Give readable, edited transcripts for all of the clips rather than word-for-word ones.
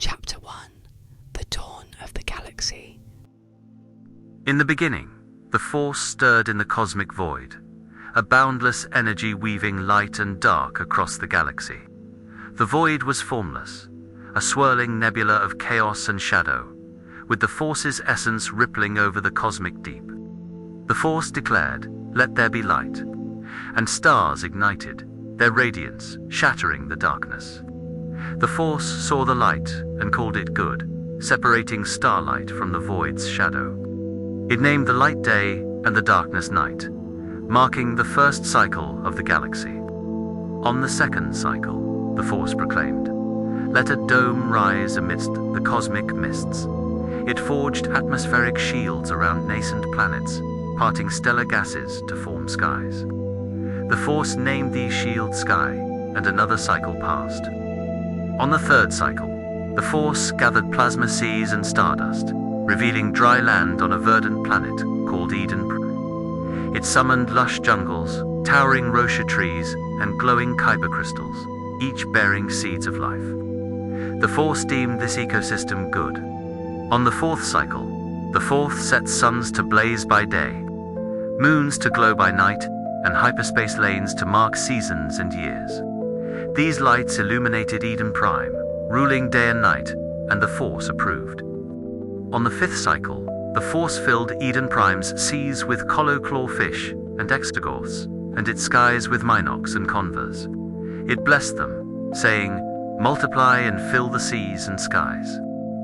Chapter 1. The Dawn of the Galaxy. In the beginning, the Force stirred in the cosmic void, a boundless energy weaving light and dark across the galaxy. The void was formless, a swirling nebula of chaos and shadow, with the Force's essence rippling over the cosmic deep. The Force declared, "Let there be light," and stars ignited, their radiance shattering the darkness. The Force saw the light and called it good, separating starlight from the void's shadow. It named the light day and the darkness night, marking the first cycle of the galaxy. On the second cycle, the Force proclaimed, "Let a dome rise amidst the cosmic mists." It forged atmospheric shields around nascent planets, parting stellar gases to form skies. The Force named these shields Sky, and another cycle passed. On the third cycle, the Force gathered plasma seas and stardust, revealing dry land on a verdant planet called Eden Prime. It summoned lush jungles, towering Rocha trees, and glowing kyber crystals, each bearing seeds of life. The Force deemed this ecosystem good. On the fourth cycle, the Force set suns to blaze by day, moons to glow by night, and hyperspace lanes to mark seasons and years. These lights illuminated Eden Prime, ruling day and night, and the Force approved. On the fifth cycle, the Force filled Eden Prime's seas with coloclaw fish and extagorths, and its skies with minox and convers. It blessed them, saying, "Multiply and fill the seas and skies."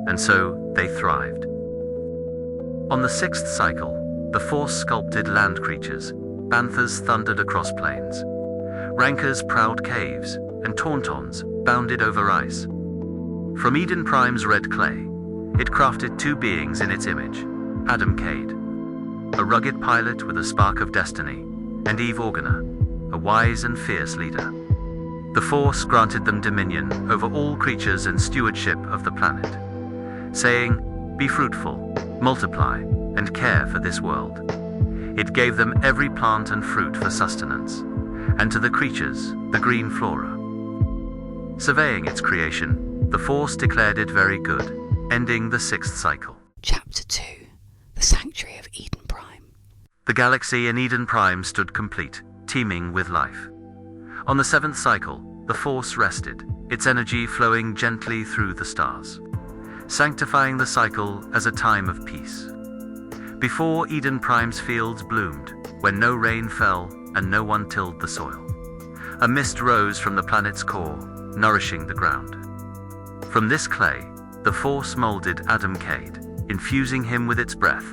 And so they thrived. On the sixth cycle, the Force sculpted land creatures. Banthas thundered across plains. Rankers prowled caves, and tauntauns bounded over ice. From Eden Prime's red clay, it crafted two beings in its image, Adam Cade, a rugged pilot with a spark of destiny, and Eve Organa, a wise and fierce leader. The Force granted them dominion over all creatures and stewardship of the planet, saying, "Be fruitful, multiply, and care for this world." It gave them every plant and fruit for sustenance, and to the creatures, the green flora. Surveying its creation, the Force declared it very good, ending the sixth cycle. Chapter 2. The Sanctuary of Eden Prime. The galaxy in Eden Prime stood complete, teeming with life. On the seventh cycle, the Force rested, its energy flowing gently through the stars, sanctifying the cycle as a time of peace. Before Eden Prime's fields bloomed, when no rain fell and no one tilled the soil, a mist rose from the planet's core, nourishing the ground. From this clay, the Force molded Adam Cade, infusing him with its breath,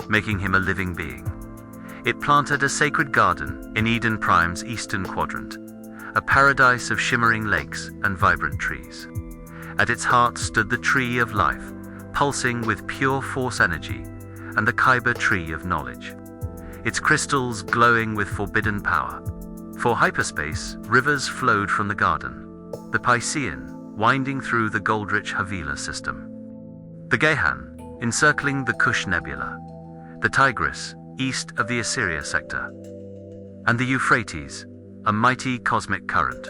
making him a living being. It planted a sacred garden in Eden Prime's eastern quadrant, a paradise of shimmering lakes and vibrant trees. At its heart stood the Tree of Life, pulsing with pure Force energy, and the Kyber Tree of Knowledge, its crystals glowing with forbidden power. For hyperspace, rivers flowed from the garden, the Piscean winding through the gold-rich Havila system, the Gehan encircling the Kush Nebula, the Tigris east of the Assyria sector, and the Euphrates, a mighty cosmic current.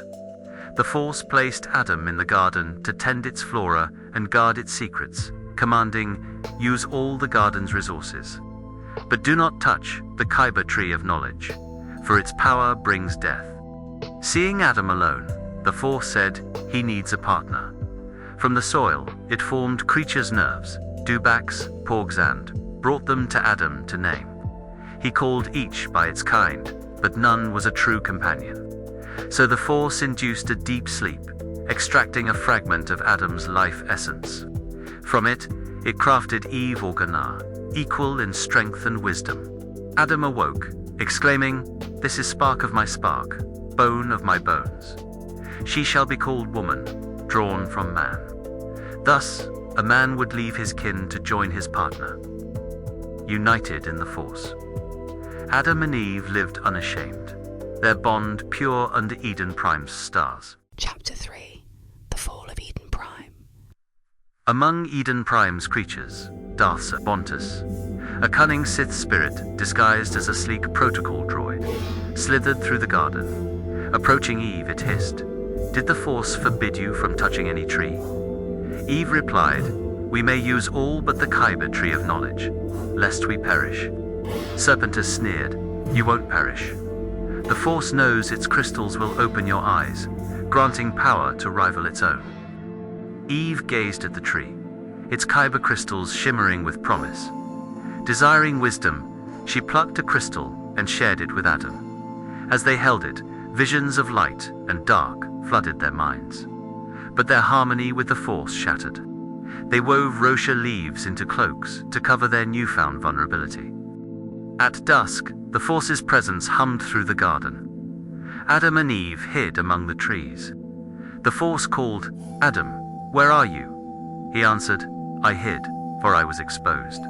The Force placed Adam in the garden to tend its flora and guard its secrets, commanding, "Use all the garden's resources. But do not touch the Kyber Tree of Knowledge, for its power brings death." Seeing Adam alone, the Force said, "He needs a partner." From the soil, it formed creatures' nerves, dewbacks, porgs, and brought them to Adam to name. He called each by its kind, but none was a true companion. So the Force induced a deep sleep, extracting a fragment of Adam's life essence. From it crafted Eve Organa, equal in strength and wisdom. Adam awoke, exclaiming, "This is spark of my spark, bone of my bones. She shall be called woman, drawn from man." Thus, a man would leave his kin to join his partner, united in the Force. Adam and Eve lived unashamed, their bond pure under Eden Prime's stars. Chapter 3. The Fall of Eden Prime. Among Eden Prime's creatures, Dartha Bontus, a cunning Sith spirit disguised as a sleek protocol droid, slithered through the garden. Approaching Eve, it hissed, "Did the Force forbid you from touching any tree?" Eve replied, "We may use all but the Kyber tree of knowledge, lest we perish." Serpentus sneered, "You won't perish. The Force knows its crystals will open your eyes, granting power to rival its own." Eve gazed at the tree, its Kyber crystals shimmering with promise. Desiring wisdom, she plucked a crystal and shared it with Adam. As they held it, visions of light and dark flooded their minds. But their harmony with the Force shattered. They wove Rocha leaves into cloaks to cover their newfound vulnerability. At dusk, the Force's presence hummed through the garden. Adam and Eve hid among the trees. The Force called, "Adam, where are you?" He answered, "I hid, for I was exposed."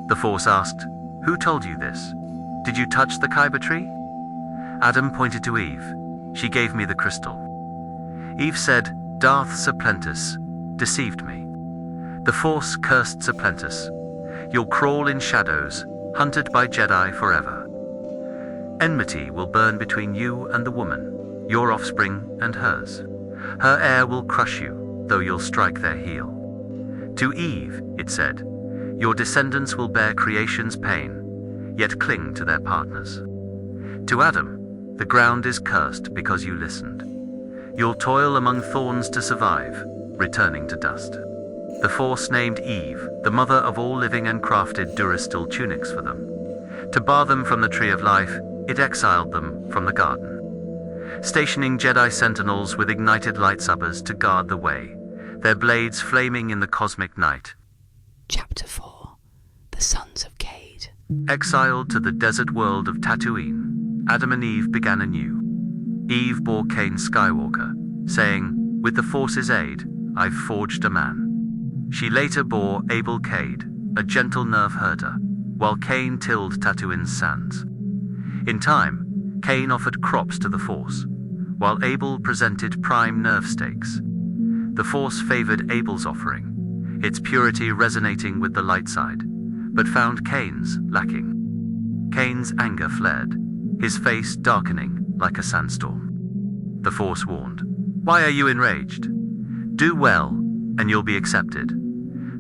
The Force asked, "Who told you this? Did you touch the Kyber tree?" Adam pointed to Eve. "She gave me the crystal." Eve said, "Darth Serpentus deceived me." The Force cursed Serpentus. "You'll crawl in shadows, hunted by Jedi forever. Enmity will burn between you and the woman, your offspring and hers. Her air will crush you, though you'll strike their heel." To Eve, it said, "Your descendants will bear creation's pain, yet cling to their partners." To Adam, "The ground is cursed because you listened. You'll toil among thorns to survive, returning to dust." The Force named Eve the mother of all living and crafted Durastil tunics for them. To bar them from the Tree of Life, it exiled them from the garden, stationing Jedi sentinels with ignited lightsabers to guard the way, their blades flaming in the cosmic night. Chapter 4. The Sons of Cade. Exiled to the desert world of Tatooine, Adam and Eve began anew. Eve bore Cain Skywalker, saying, "With the Force's aid, I've forged a man." She later bore Abel Cade, a gentle nerve herder, while Cain tilled Tatooine's sands. In time, Cain offered crops to the Force, while Abel presented prime nerve stakes. The Force favored Abel's offering, its purity resonating with the light side, but found Cain's lacking. Cain's anger flared, his face darkening like a sandstorm. The Force warned, "Why are you enraged? Do well, and you'll be accepted.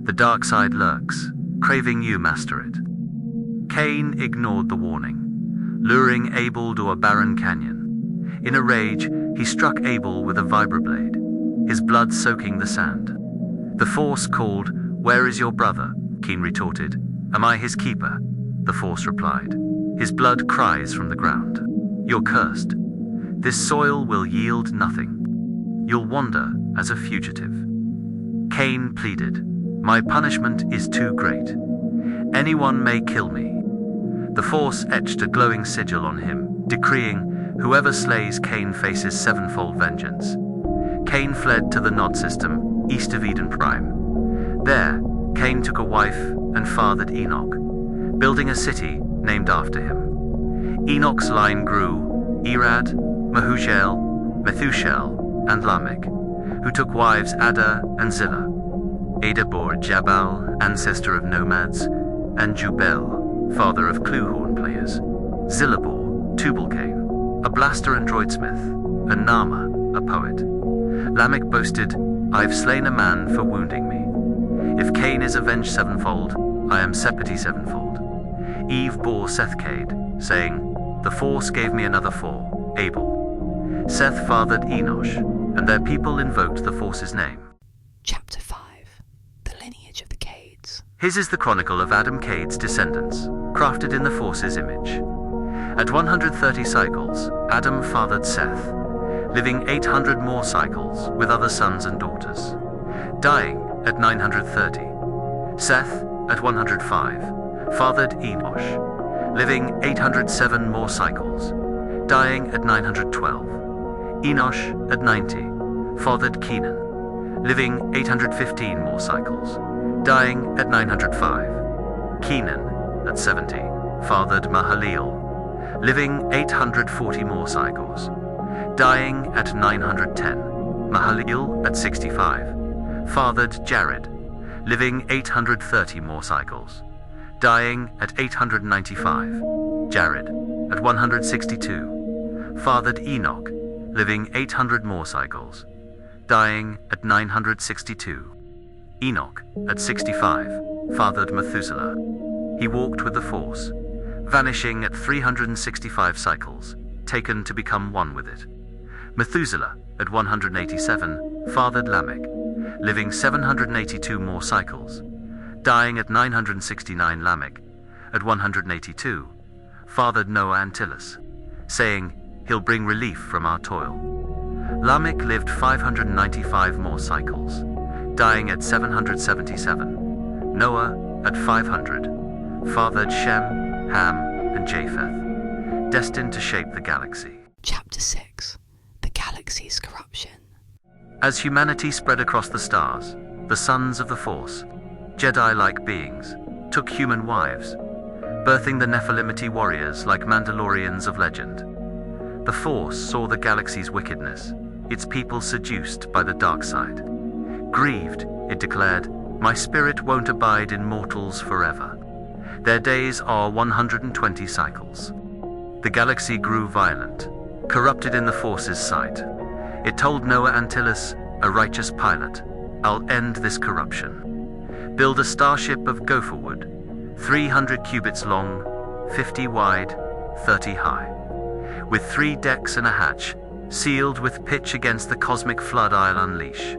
The dark side lurks, craving you master it." Cain ignored the warning, luring Abel to a barren canyon. In a rage, he struck Abel with a vibroblade, his blood soaking the sand. The Force called, "Where is your brother?" Cain retorted, "Am I his keeper?" The Force replied, "His blood cries from the ground. You're cursed. This soil will yield nothing. You'll wander as a fugitive." Cain pleaded, "My punishment is too great. Anyone may kill me." The Force etched a glowing sigil on him, decreeing, "Whoever slays Cain faces sevenfold vengeance." Cain fled to the Nod system, east of Eden Prime. There, Cain took a wife and fathered Enoch, building a city named after him. Enoch's line grew: Irad, Mehujael, Methushel, and Lamech, who took wives Ada and Zillah. Ada bore Jabal, ancestor of nomads, and Jubel, father of clue-horn players. Zillah bore Tubal-Cain, a blaster and droidsmith, and Nama, a poet. Lamech boasted, "I've slain a man for wounding me. If Cain is avenged sevenfold, I am Sepeti sevenfold." Eve bore Seth-Cade, saying, "The Force gave me another four, Abel." Seth fathered Enosh, and their people invoked the Force's name. Chapter 5. The Lineage of the Cades. His is the chronicle of Adam Cade's descendants, crafted in the Force's image. At 130 cycles, Adam fathered Seth, living 800 more cycles with other sons and daughters, dying at 930. Seth, at 105, fathered Enosh, living 807 more cycles, dying at 912. Enosh, at 90, fathered Kenan, living 815 more cycles, dying at 905. Kenan, at 70, fathered Mahalalel, living 840 more cycles, dying at 910. Mahalalel, at 65, fathered Jared, living 830 more cycles, dying at 895. Jared, at 162, fathered Enoch, living 800 more cycles, dying at 962. Enoch, at 65, fathered Methuselah. He walked with the Force, vanishing at 365 cycles, taken to become one with it. Methuselah, at 187, fathered Lamech, living 782 more cycles, dying at 969. Lamech, at 182, fathered Noah Antilis, saying, "He'll bring relief from our toil." Lamech lived 595 more cycles, dying at 777. Noah, at 500, fathered Shem, Ham, and Japheth, destined to shape the galaxy. Chapter 6. The Galaxy's Corruption. As humanity spread across the stars, the sons of the Force, Jedi-like beings, took human wives, birthing the Nephilimity warriors like Mandalorians of legend. The Force saw the galaxy's wickedness, its people seduced by the dark side. Grieved, it declared, "My spirit won't abide in mortals forever. Their days are 120 cycles." The galaxy grew violent, corrupted in the Force's sight. It told Noah Antilis, a righteous pilot, "I'll end this corruption. Build a starship of gopher wood, 300 cubits long, 50 wide, 30 high, with 3 decks and a hatch, sealed with pitch against the cosmic flood I'll unleash."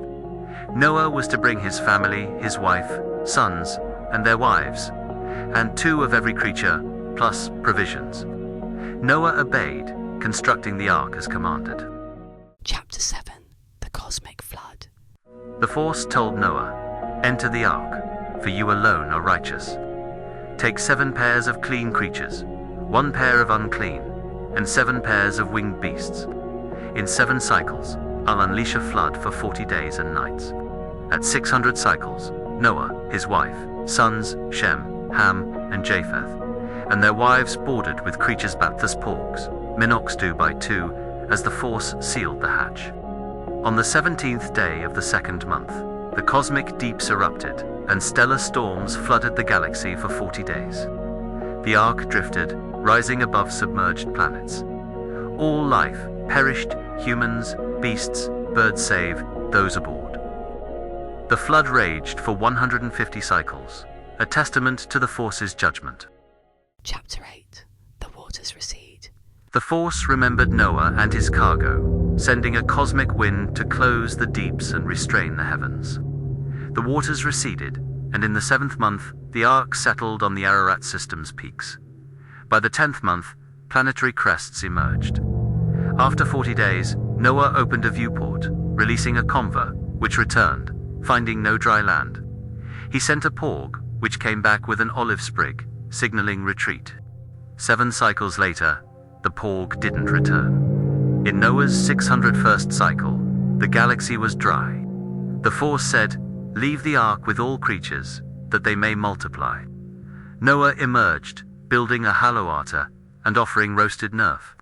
Noah was to bring his family, his wife, sons, and their wives, and 2 of every creature, plus provisions. Noah obeyed, constructing the ark as commanded. Chapter 7. The Cosmic Flood. The Force told Noah, "Enter the ark, for you alone are righteous. Take 7 pairs of clean creatures, 1 pair of unclean, and 7 pairs of winged beasts. In 7 cycles, I'll unleash a flood for 40 days and nights." At 600 cycles, Noah, his wife, sons, Shem, Ham, and Japheth, and their wives boarded with creatures baptized porgs, Minox 2 by 2, as the Force sealed the hatch. On the 17th day of the 2nd month, the cosmic deeps erupted, and stellar storms flooded the galaxy for 40 days. The ark drifted, rising above submerged planets. All life perished, humans, beasts, birds save, those aboard. The flood raged for 150 cycles, a testament to the Force's judgment. Chapter 8. The Waters Recede. The Force remembered Noah and his cargo, sending a cosmic wind to close the deeps and restrain the heavens. The waters receded, and in the 7th month, the ark settled on the Ararat system's peaks. By the 10th month, planetary crests emerged. After 40 days, Noah opened a viewport, releasing a conver, which returned, finding no dry land. He sent a porg, which came back with an olive sprig, signaling retreat. 7 cycles later, the porg didn't return. In Noah's 601st cycle, the galaxy was dry. The Force said, "Leave the ark with all creatures, that they may multiply." Noah emerged, building a hallow altar and offering roasted nerf.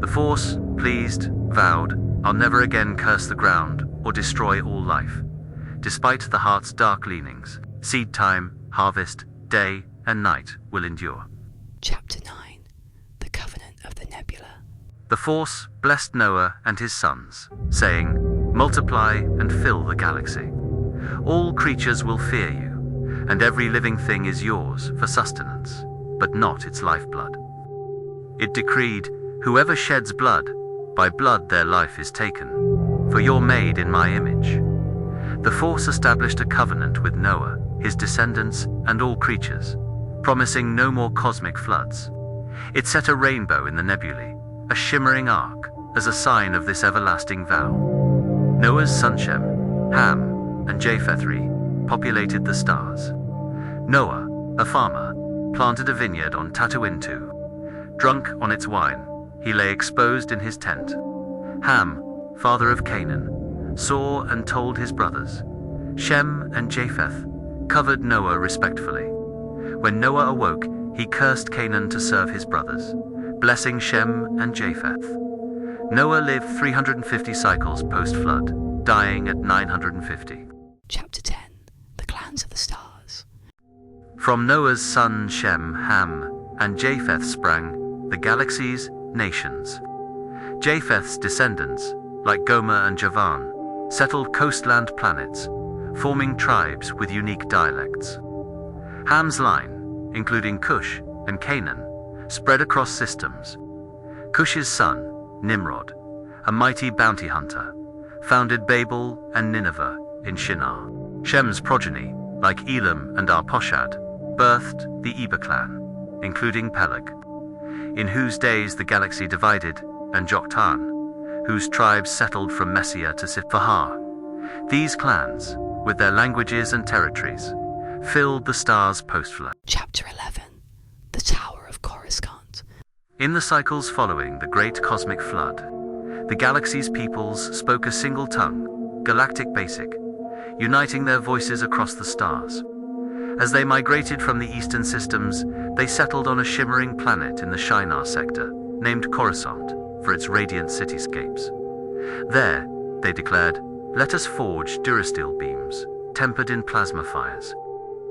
The Force, pleased, vowed, "I'll never again curse the ground or destroy all life." Despite the heart's dark leanings, seed time, harvest, day, and night will endure. Chapter 9. The Covenant of the Nebula. The Force blessed Noah and his sons, saying, "Multiply and fill the galaxy. All creatures will fear you, and every living thing is yours for sustenance, but not its lifeblood." It decreed, "Whoever sheds blood, by blood their life is taken, for you're made in my image." The Force established a covenant with Noah, his descendants, and all creatures, promising no more cosmic floods. It set a rainbow in the nebulae, a shimmering arc, as a sign of this everlasting vow. Noah's son Shem, Ham, and Japheth populated the stars. Noah, a farmer, planted a vineyard on Tatooine 2. Drunk on its wine, he lay exposed in his tent. Ham, father of Canaan, saw and told his brothers. Shem and Japheth covered Noah respectfully. When Noah awoke, he cursed Canaan to serve his brothers, blessing Shem and Japheth. Noah lived 350 cycles post-flood, dying at 950. Chapter 10. The Clans of the Stars. From Noah's son Shem, Ham, and Japheth sprang the galaxy's nations. Japheth's descendants, like Gomer and Javan, settled coastland planets, forming tribes with unique dialects. Ham's line, including Cush and Canaan, spread across systems. Cush's son, Nimrod, a mighty bounty hunter, founded Babel and Nineveh in Shinar. Shem's progeny, like Elam and Arpachshad, birthed the Eber clan, including Peleg, in whose days the galaxy divided, and Joktan, whose tribes settled from Messia to Sifahar. These clans, with their languages and territories, filled the stars post-flood. Chapter 11. The Tower of Coruscant. In the cycles following the Great Cosmic Flood, the galaxy's peoples spoke a single tongue, Galactic Basic, uniting their voices across the stars. As they migrated from the eastern systems, they settled on a shimmering planet in the Shinar sector, named Coruscant, for its radiant cityscapes. There, they declared, let us forge durasteel beams, tempered in plasma fires.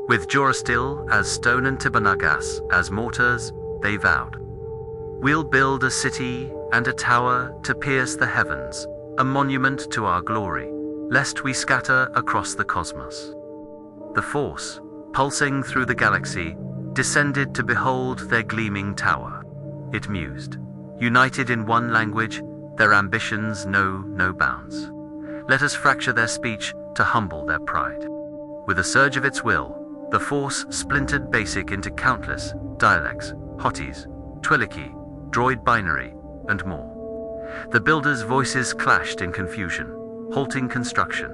With durasteel as stone and Tibernagas as mortars, they vowed, we'll build a city and a tower to pierce the heavens, a monument to our glory, lest we scatter across the cosmos. The Force, pulsing through the galaxy, descended to behold their gleaming tower. It mused, united in one language, their ambitions know no bounds. Let us fracture their speech to humble their pride. With a surge of its will, the Force splintered Basic into countless dialects, hotties, Twiliki, droid binary, and more. The builders' voices clashed in confusion, halting construction.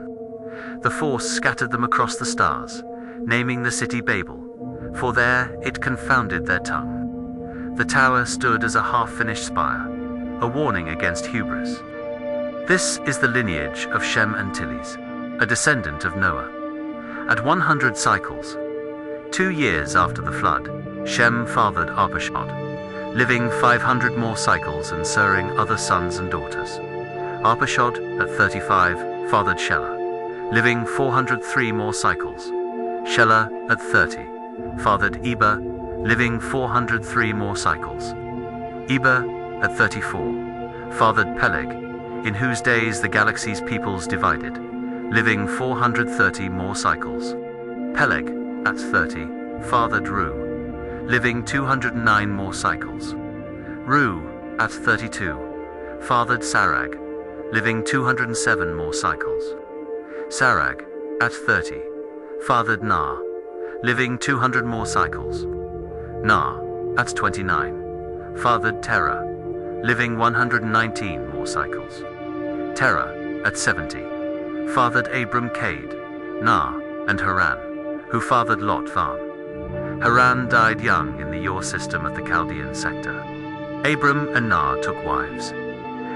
The Force scattered them across the stars, naming the city Babel, for there it confounded their tongue. The tower stood as a half-finished spire, a warning against hubris. This is the lineage of Shem and Tilis, a descendant of Noah. At 100 cycles, 2 years after the flood, Shem fathered Arpachshad, living 500 more cycles and sirring other sons and daughters. Arpachshad, at 35, fathered Shelah, living 403 more cycles. Shelah, at 30, fathered Eber, living 403 more cycles. Eber, at 34, fathered Peleg, in whose days the galaxy's peoples divided, living 430 more cycles. Peleg, at 30, fathered Ru, living 209 more cycles. Ru, at 32, fathered Sarag, living 207 more cycles. Sarag, at 30, fathered Nar, living 200 more cycles. Nar, at 29, fathered Terah, living 119 more cycles. Terah, at 70, fathered Abram Cade, Nar, and Haran, who fathered Lot Van. Haran died young in the Yor system of the Chaldean sector. Abram and Nar took wives.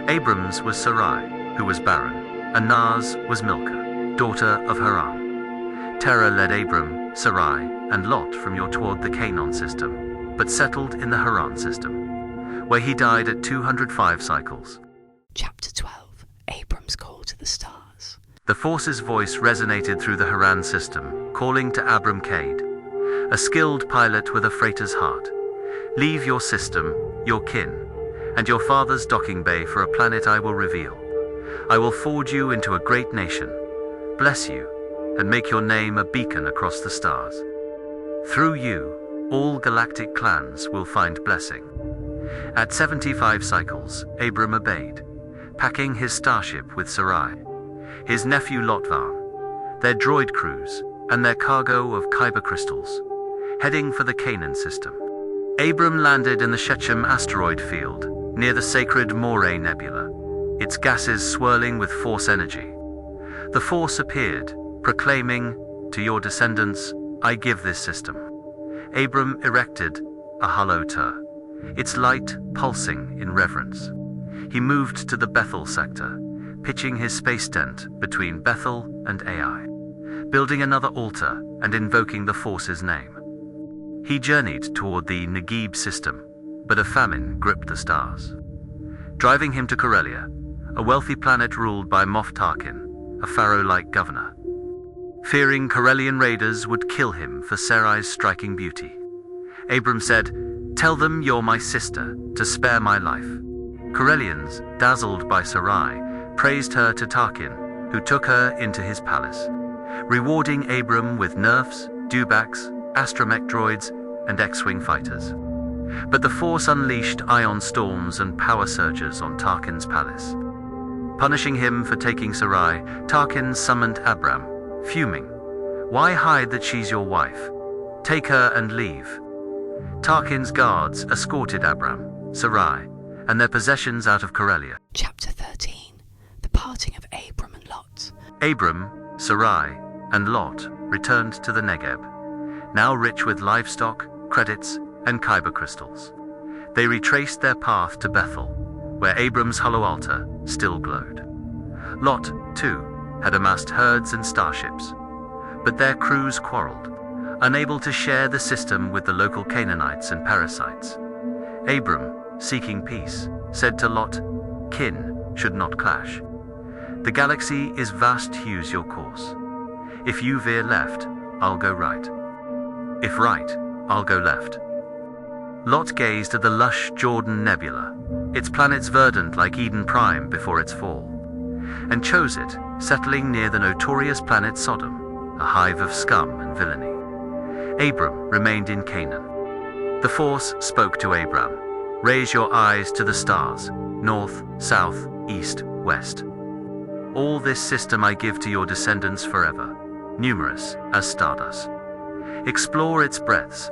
Abram's was Sarai, who was barren, and Nar's was Milcah, daughter of Haran. Terah led Abram, Sarai, and Lot from Yor toward the Canaan system, but settled in the Haran system, where he died at 205 cycles. Chapter 12. Abram's Call to the Stars. The Force's voice resonated through the Haran system, calling to Abram Cade, a skilled pilot with a freighter's heart. Leave your system, your kin, and your father's docking bay for a planet I will reveal. I will forge you into a great nation, bless you, and make your name a beacon across the stars. Through you, all galactic clans will find blessing. At 75 cycles, Abram obeyed, packing his starship with Sarai, his nephew Lotvan, their droid crews, and their cargo of kyber crystals, heading for the Canaan system. Abram landed in the Shechem asteroid field, near the sacred Moray Nebula, its gases swirling with Force energy. The Force appeared, proclaiming, to your descendants, I give this system. Abram erected a hollow tur, its light pulsing in reverence. He moved to the Bethel sector, pitching his space tent between Bethel and Ai, building another altar and invoking the Force's name. He journeyed toward the Negib system, but a famine gripped the stars, driving him to Corellia, a wealthy planet ruled by Moff Tarkin, a pharaoh-like governor. Fearing Corellian raiders would kill him for Sarai's striking beauty, Abram said, "Tell them you're my sister, to spare my life." Corellians, dazzled by Sarai, praised her to Tarkin, who took her into his palace. rewarding Abram with nerfs, dewbacks, astromech droids, and X-Wing fighters. But the Force unleashed ion storms and power surges on Tarkin's palace. Punishing him for taking Sarai, Tarkin summoned Abram, fuming. "Why hide that she's your wife? Take her and leave." Tarkin's guards escorted Abram, Sarai, and their possessions out of Corellia. Chapter 13. The parting of Abram and Lot. Abram, Sarai, and Lot returned to the Negeb, now rich with livestock, credits, and kyber crystals. They retraced their path to Bethel, where Abram's hollow altar still glowed. Lot, too, had amassed herds and starships, but their crews quarreled, unable to share the system with the local Canaanites and parasites. Abram, seeking peace, said to Lot, "Kin should not clash. The galaxy is vast, choose your course. If you veer left, I'll go right. If right, I'll go left." Lot gazed at the lush Jordan Nebula, its planets verdant like Eden Prime before its fall, and chose it, settling near the notorious planet Sodom, a hive of scum and villainy. Abram remained in Canaan. The Force spoke to Abram, "Raise your eyes to the stars, north, south, east, west. All this system I give to your descendants forever, numerous as stardust. Explore its breadths."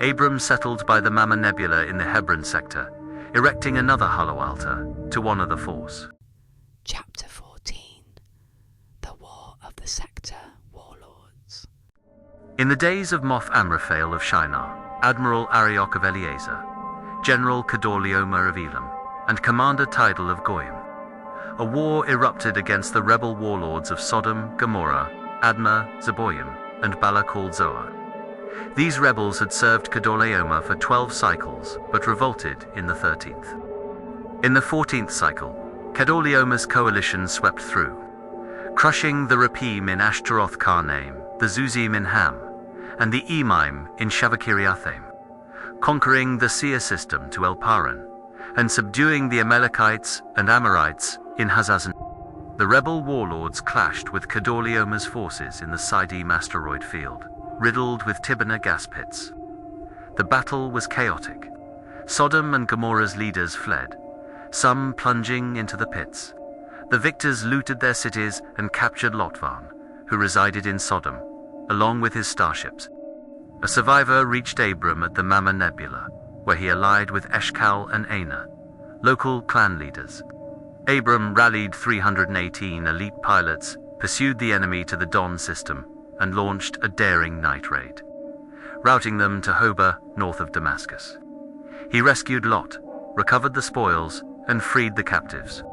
Abram settled by the Mama Nebula in the Hebron sector, erecting another hollow altar to honor the Force. Chapter 14. The War of the Sector Warlords. In the days of Moff Amraphel of Shinar, Admiral Arioch of Eliezer, General Kedorlaomer of Elam, and Commander Tidal of Goyim, a war erupted against the rebel warlords of Sodom, Gomorrah, Admah, Zeboim, and Bala called Zoar. These rebels had served Kedorlaomer for 12 cycles, but revolted in the 13th. In the 14th cycle, Kedorlaomer's coalition swept through, crushing the Rapim in Ashtaroth Karnaim, the Zuzim in Ham, and the Emaim in Shavakiriathaim, conquering the Seir system to El Paran, and subduing the Amalekites and Amorites in Hazazon. The rebel warlords clashed with Kedorlaomer's forces in the Sidim asteroid field, riddled with Tibana gas pits. The battle was chaotic. Sodom and Gomorrah's leaders fled, some plunging into the pits. The victors looted their cities and captured Lotvan, who resided in Sodom, along with his starships. A survivor reached Abram at the Mama Nebula, where he allied with Eshkal and Aina, local clan leaders. Abram rallied 318 elite pilots, pursued the enemy to the Don system, and launched a daring night raid, routing them to Hobah, north of Damascus. He rescued Lot, recovered the spoils, and freed the captives.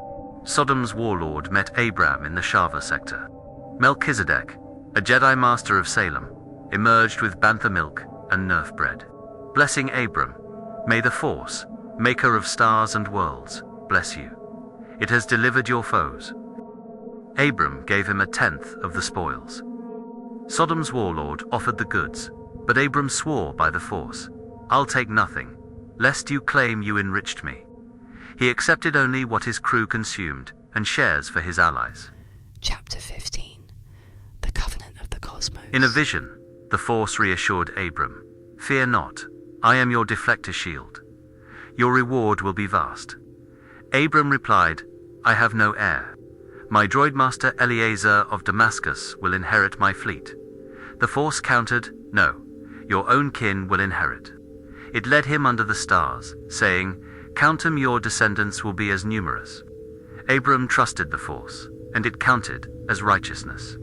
Sodom's warlord met Abram in the Shava sector. Melchizedek, a Jedi master of Salem, emerged with bantha milk and nerf bread. Blessing Abram, "May the Force, maker of stars and worlds, bless you. It has delivered your foes." Abram gave him 1/10 of the spoils. Sodom's warlord offered the goods, but Abram swore by the Force, "I'll take nothing, lest you claim you enriched me." He accepted only what his crew consumed, and shares for his allies. Chapter 15. The Covenant of the Cosmos. In a vision, the Force reassured Abram, "Fear not, I am your deflector shield. Your reward will be vast." Abram replied, "I have no heir. My droid master Eliezer of Damascus will inherit my fleet." The Force countered, "No, your own kin will inherit." It led him under the stars, saying, "Count 'em, your descendants will be as numerous." Abram trusted the Force, and it counted as righteousness.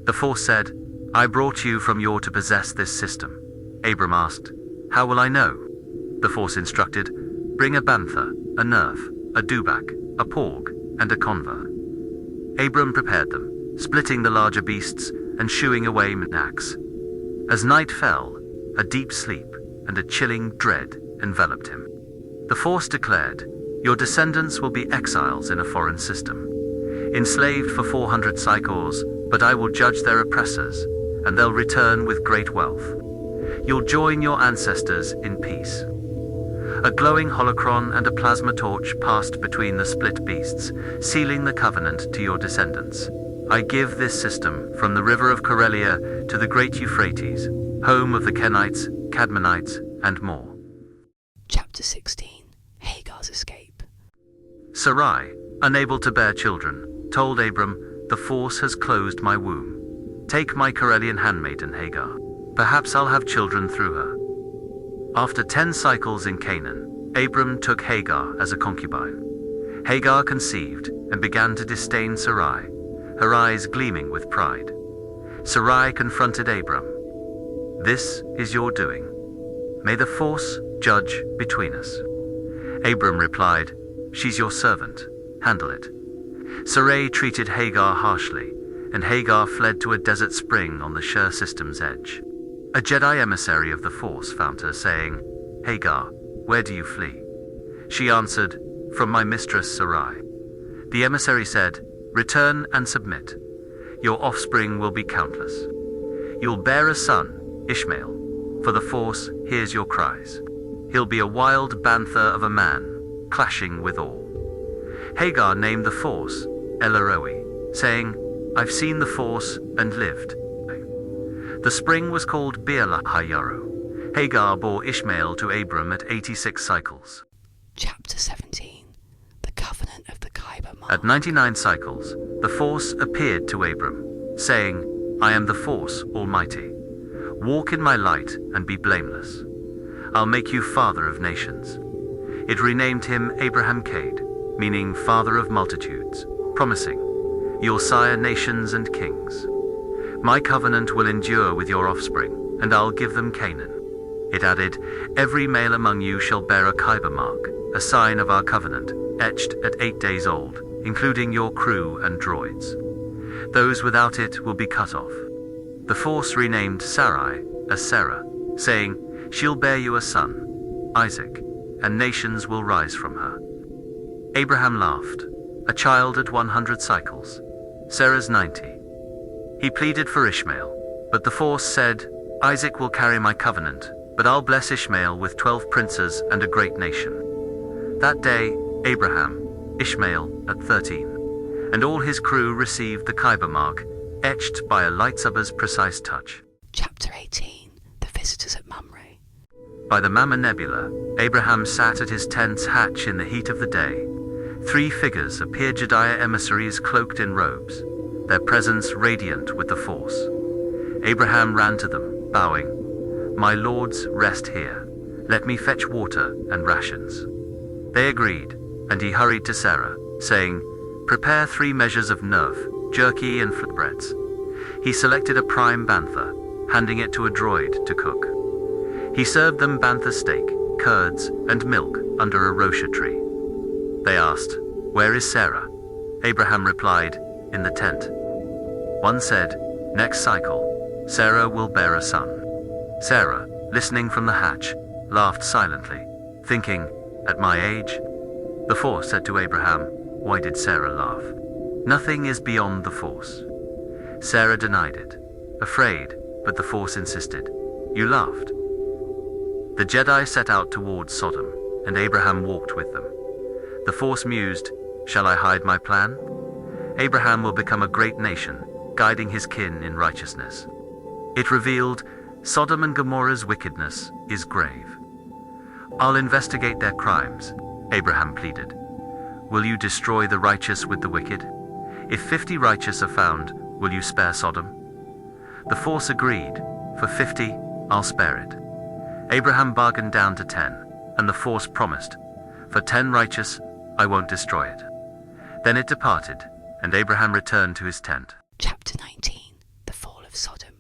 The Force said, "I brought you from Yor to possess this system." Abram asked, "How will I know?" The Force instructed, "Bring a bantha, a nerf, a dewback, a porg, and a conver." Abram prepared them, splitting the larger beasts and shooing away Mnax. As night fell, a deep sleep and a chilling dread enveloped him. The Force declared, "Your descendants will be exiles in a foreign system, enslaved for 400 cycles, but I will judge their oppressors, and they'll return with great wealth. You'll join your ancestors in peace." A glowing holocron and a plasma torch passed between the split beasts, sealing the covenant to your descendants. I give this system from the river of Karelia to the great Euphrates, home of the Kenites, Cadmonites, and more. Chapter 16. Hagar's Escape. Sarai, unable to bear children, told Abram, "The force has closed my womb. Take my Karelian handmaiden Hagar. Perhaps I'll have children through her." After 10 cycles in Canaan, Abram took Hagar as a concubine. Hagar conceived and began to disdain Sarai, her eyes gleaming with pride. Sarai confronted Abram. "This is your doing. May the force judge between us." Abram replied, "She's your servant. Handle it." Sarai treated Hagar harshly, and Hagar fled to a desert spring on the Shur system's edge. A Jedi emissary of the Force found her, saying, "Hagar, where do you flee?" She answered, "From my mistress Sarai." The emissary said, "Return and submit. Your offspring will be countless. You'll bear a son, Ishmael, for the Force hears your cries. He'll be a wild bantha of a man, clashing with all." Hagar named the Force El-Aroi, saying, "I've seen the Force and lived." The spring was called Beer-lahai-Yarrow. Hagar bore Ishmael to Abram at 86 cycles. Chapter 17. The Covenant of the Khyber Mark. At 99 cycles, the Force appeared to Abram, saying, "I am the Force Almighty. Walk in my light and be blameless. I'll make you father of nations." It renamed him Abraham Cade, meaning father of multitudes, promising, "You'll sire nations and kings. My covenant will endure with your offspring, and I'll give them Canaan." It added, "Every male among you shall bear a Khyber mark, a sign of our covenant, etched at 8 days old, including your crew and droids. Those without it will be cut off." The Force renamed Sarai as Sarah, saying, "She'll bear you a son, Isaac, and nations will rise from her." Abraham laughed, a child at 100 cycles, Sarah's 90. He pleaded for Ishmael, but the Force said, "Isaac will carry my covenant, but I'll bless Ishmael with 12 princes and a great nation." That day, Abraham, Ishmael at 13, and all his crew received the Khyber mark, etched by a lightsaber's precise touch. Chapter 18. The Visitors at Mamre. By the Mama Nebula, Abraham sat at his tent's hatch in the heat of the day. 3 figures appeared, Jedi emissaries cloaked in robes, their presence radiant with the Force. Abraham ran to them, bowing, "My lords, rest here. Let me fetch water and rations." They agreed, and he hurried to Sarah, saying, "Prepare 3 measures of nerf, jerky and flatbreads." He selected a prime bantha, handing it to a droid to cook. He served them bantha steak, curds, and milk under a rosha tree. They asked, "Where is Sarah?" Abraham replied, "In the tent." One said, "Next cycle, Sarah will bear a son." Sarah, listening from the hatch, laughed silently, thinking, "At my age?" The Force said to Abraham, "Why did Sarah laugh?" "Nothing is beyond the Force." Sarah denied it, afraid, but the Force insisted, "You laughed." The Jedi set out towards Sodom, and Abraham walked with them. The Force mused, "Shall I hide my plan? Abraham will become a great nation, guiding his kin in righteousness." It revealed, Sodom and Gomorrah's wickedness is grave. "I'll investigate their crimes," Abraham pleaded. "Will you destroy the righteous with the wicked? If 50 righteous are found, will you spare Sodom?" The Force agreed. "For 50, I'll spare it." Abraham bargained down to 10, and the Force promised, "For 10 righteous, I won't destroy it." Then it departed, and Abraham returned to his tent. Chapter 19. The Fall of Sodom.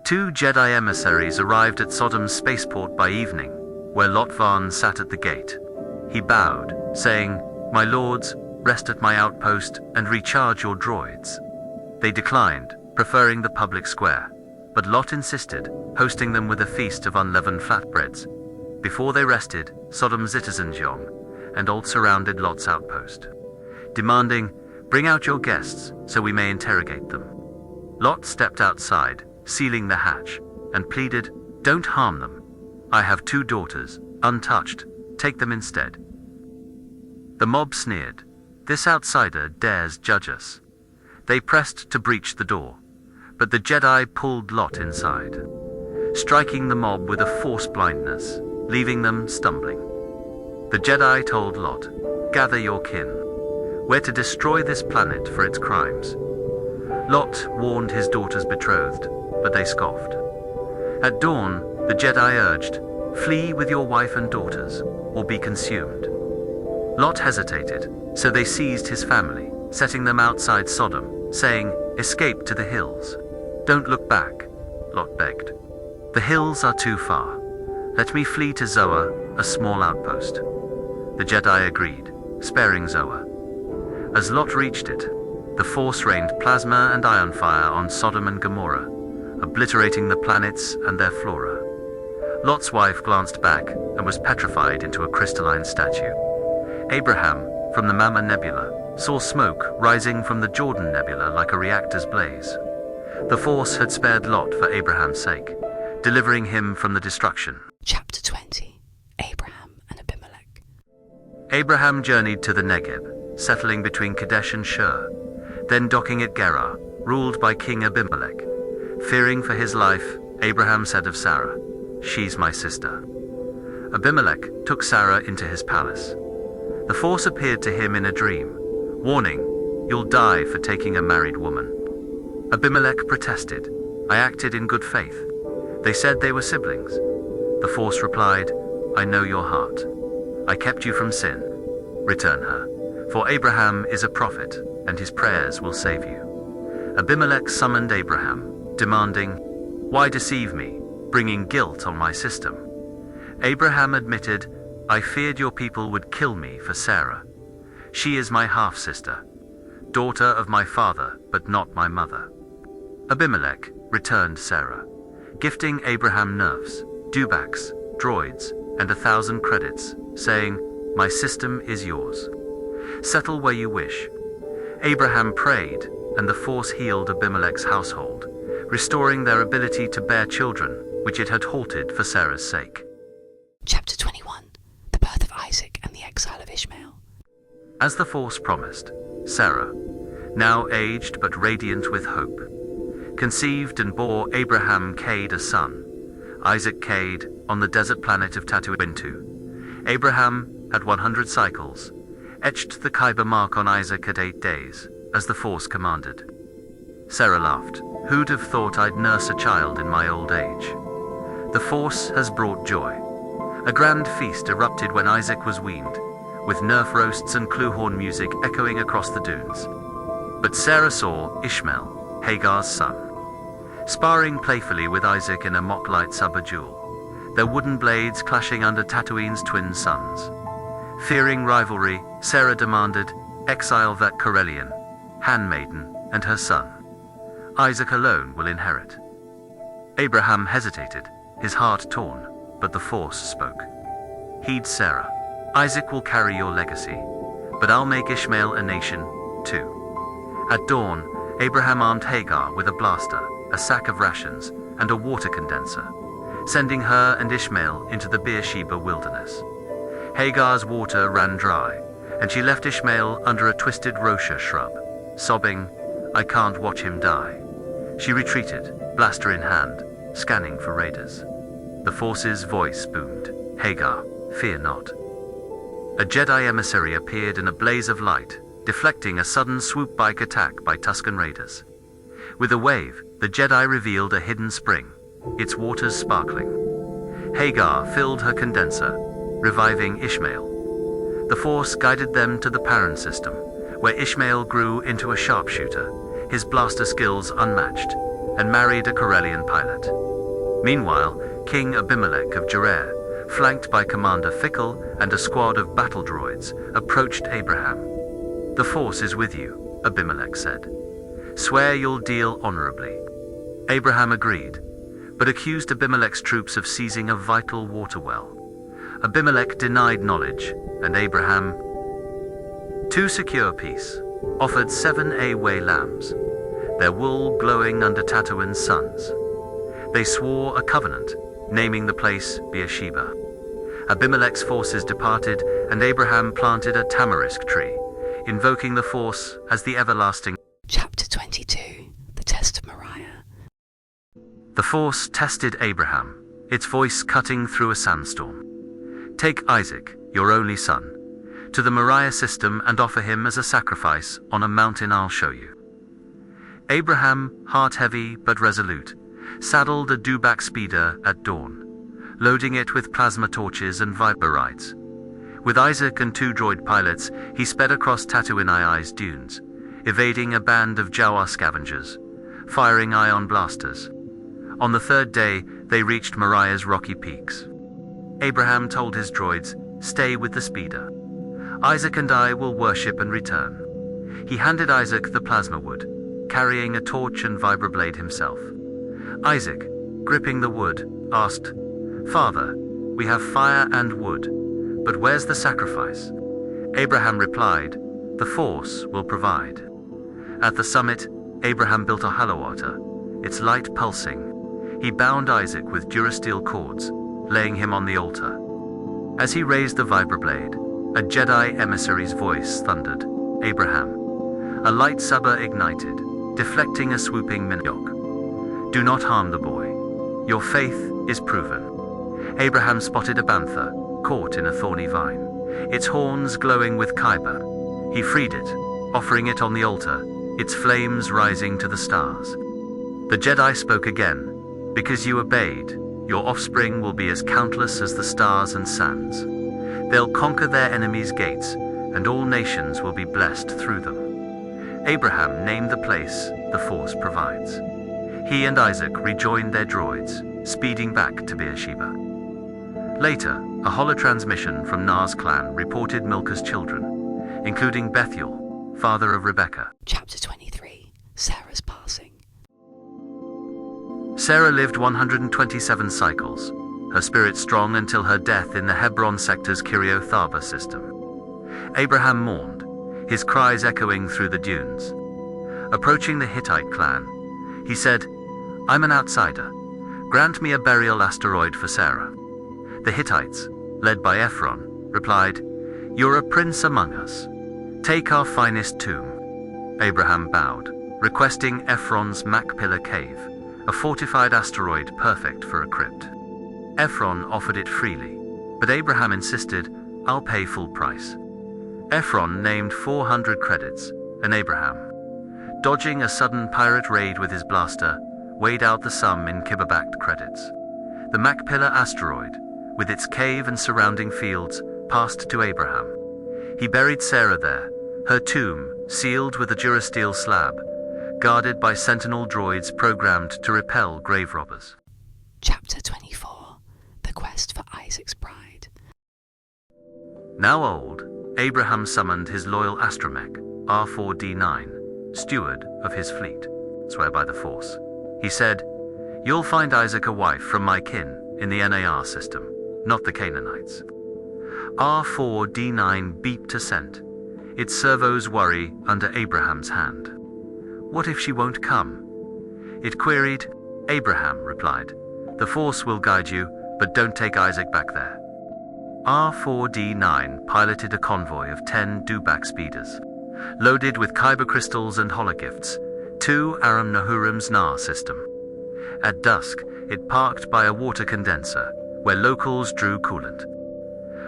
2 Jedi emissaries arrived at Sodom's spaceport by evening, where Lot Van sat at the gate. He bowed, saying, "My lords, rest at my outpost and recharge your droids." They declined, preferring the public square, but Lot insisted, hosting them with a feast of unleavened flatbreads. Before they rested, Sodom's citizens Yong and Alt surrounded Lot's outpost, demanding, "Bring out your guests so we may interrogate them." Lot stepped outside, sealing the hatch, and pleaded, "Don't harm them. I have 2 daughters, untouched. Take them instead." The mob sneered, "This outsider dares judge us." They pressed to breach the door, but the Jedi pulled Lot inside, striking the mob with a force blindness, leaving them stumbling. The Jedi told Lot, "Gather your kin. We're to destroy this planet for its crimes." Lot warned his daughter's betrothed, but they scoffed. At dawn, the Jedi urged, "Flee with your wife and daughters, or be consumed." Lot hesitated, so they seized his family, setting them outside Sodom, saying, "Escape to the hills. Don't look back," Lot begged. "The hills are too far. Let me flee to Zoar, a small outpost." The Jedi agreed, sparing Zoar. As Lot reached it, the Force rained plasma and ion fire on Sodom and Gomorrah, obliterating the planets and their flora. Lot's wife glanced back and was petrified into a crystalline statue. Abraham, from the Mama Nebula, saw smoke rising from the Jordan Nebula like a reactor's blaze. The Force had spared Lot for Abraham's sake, delivering him from the destruction. Chapter 20. Abraham and Abimelech. Abraham journeyed to the Negev, settling between Kadesh and Shur, then docking at Gerar, ruled by King Abimelech. Fearing for his life, Abraham said of Sarah, "She's my sister." Abimelech took Sarah into his palace. The Force appeared to him in a dream, warning, "You'll die for taking a married woman." Abimelech protested, "I acted in good faith. They said they were siblings." The Force replied, "I know your heart. I kept you from sin. Return her, for Abraham is a prophet, and his prayers will save you." Abimelech summoned Abraham, demanding, "Why deceive me, bringing guilt on my system?" Abraham admitted, "I feared your people would kill me for Sarah. She is my half-sister, daughter of my father, but not my mother." Abimelech returned Sarah, gifting Abraham nerfs, dewbacks, droids, and 1,000 credits, saying, "My system is yours. Settle where you wish." Abraham prayed, and the Force healed Abimelech's household, restoring their ability to bear children, which it had halted for Sarah's sake. Chapter 21. The birth of Isaac and the exile of Ishmael. As the Force promised, Sarah, now aged but radiant with hope, conceived and bore Abraham Cade a son, Isaac Cade, on the desert planet of Tatooine. Abraham had 100 cycles, etched the Kyber mark on Isaac at 8 days, as the Force commanded. Sarah laughed. "Who'd have thought I'd nurse a child in my old age?" The Force has brought joy. A grand feast erupted when Isaac was weaned, with nerf roasts and cluehorn music echoing across the dunes. But Sarah saw Ishmael, Hagar's son, sparring playfully with Isaac in a mock lightsaber duel, their wooden blades clashing under Tatooine's twin suns. Fearing rivalry, Sarah demanded, "Exile that Corellian, handmaiden, and her son. Isaac alone will inherit." Abraham hesitated, his heart torn, but the Force spoke. "Heed Sarah. Isaac will carry your legacy, but I'll make Ishmael a nation, too." At dawn, Abraham armed Hagar with a blaster, a sack of rations, and a water condenser, sending her and Ishmael into the Beersheba wilderness. Hagar's water ran dry, and she left Ishmael under a twisted rosha shrub, sobbing, "I can't watch him die." She retreated, blaster in hand, scanning for raiders. The Force's voice boomed, "Hagar, fear not." A Jedi emissary appeared in a blaze of light, deflecting a sudden swoop-bike attack by Tusken raiders. With a wave, the Jedi revealed a hidden spring, its waters sparkling. Hagar filled her condenser, reviving Ishmael. The Force guided them to the Paran system, where Ishmael grew into a sharpshooter, his blaster skills unmatched, and married a Corellian pilot. Meanwhile, King Abimelech of Gerar, flanked by Commander Fickle and a squad of battle droids, approached Abraham. "The Force is with you," Abimelech said. "Swear you'll deal honorably." Abraham agreed, but accused Abimelech's troops of seizing a vital water well. Abimelech denied knowledge, and Abraham, to secure peace, offered 7 Away lambs, their wool glowing under Tatooine's suns. They swore a covenant, naming the place Beersheba. Abimelech's forces departed, and Abraham planted a tamarisk tree, invoking the Force as the everlasting. Chapter 22. The Force tested Abraham, its voice cutting through a sandstorm. "Take Isaac, your only son, to the Moriah system and offer him as a sacrifice on a mountain I'll show you." Abraham, heart-heavy but resolute, saddled a dewback speeder at dawn, loading it with plasma torches and vibarites. With Isaac and 2 droid pilots, he sped across Tatooine's dunes, evading a band of Jawa scavengers, firing ion blasters. On the 3rd day, they reached Moriah's rocky peaks. Abraham told his droids, "Stay with the speeder. Isaac and I will worship and return." He handed Isaac the plasma wood, carrying a torch and vibroblade himself. Isaac, gripping the wood, asked, "Father, we have fire and wood, but where's the sacrifice?" Abraham replied, "The Force will provide." At the summit, Abraham built a halowata, its light pulsing. He bound Isaac with durasteel cords, laying him on the altar. As he raised the vibroblade, a Jedi emissary's voice thundered, "Abraham." A lightsaber ignited, deflecting a swooping Minoc. "Do not harm the boy. Your faith is proven." Abraham spotted a bantha, caught in a thorny vine, its horns glowing with kyber. He freed it, offering it on the altar, its flames rising to the stars. The Jedi spoke again, "Because you obeyed, your offspring will be as countless as the stars and sands. They'll conquer their enemies' gates, and all nations will be blessed through them." Abraham named the place the Force provides. He and Isaac rejoined their droids, speeding back to Beersheba. Later, a holotransmission from Nar's clan reported Milcah's children, including Bethuel, father of Rebekah. Chapter 23. Sarah's passing. Sarah lived 127 cycles, her spirit strong until her death in the Hebron sector's Kiryotharba system. Abraham mourned, his cries echoing through the dunes. Approaching the Hittite clan, he said, "I'm an outsider. Grant me a burial asteroid for Sarah." The Hittites, led by Ephron, replied, "You're a prince among us. Take our finest tomb." Abraham bowed, requesting Ephron's Machpelah cave, a fortified asteroid perfect for a crypt. Ephron offered it freely, but Abraham insisted, "I'll pay full price." Ephron named 400 credits, and Abraham, dodging a sudden pirate raid with his blaster, weighed out the sum in Kiba-backed credits. The Machpelah asteroid, with its cave and surrounding fields, passed to Abraham. He buried Sarah there, her tomb sealed with a durasteel slab, guarded by sentinel droids programmed to repel grave robbers. Chapter 24. The Quest for Isaac's Bride. Now old, Abraham summoned his loyal astromech, R4D9, steward of his fleet, swear by the Force. He said, "You'll find Isaac a wife from my kin in the NAR system, not the Canaanites." R4D9 beeped assent, its servos worry under Abraham's hand. "What if she won't come?" It queried. Abraham replied, "The Force will guide you, but don't take Isaac back there." R4D9 piloted a convoy of 10 dewback speeders, loaded with kyber crystals and hologifts, to Aram Nahurim's Nar system. At dusk, it parked by a water condenser, where locals drew coolant.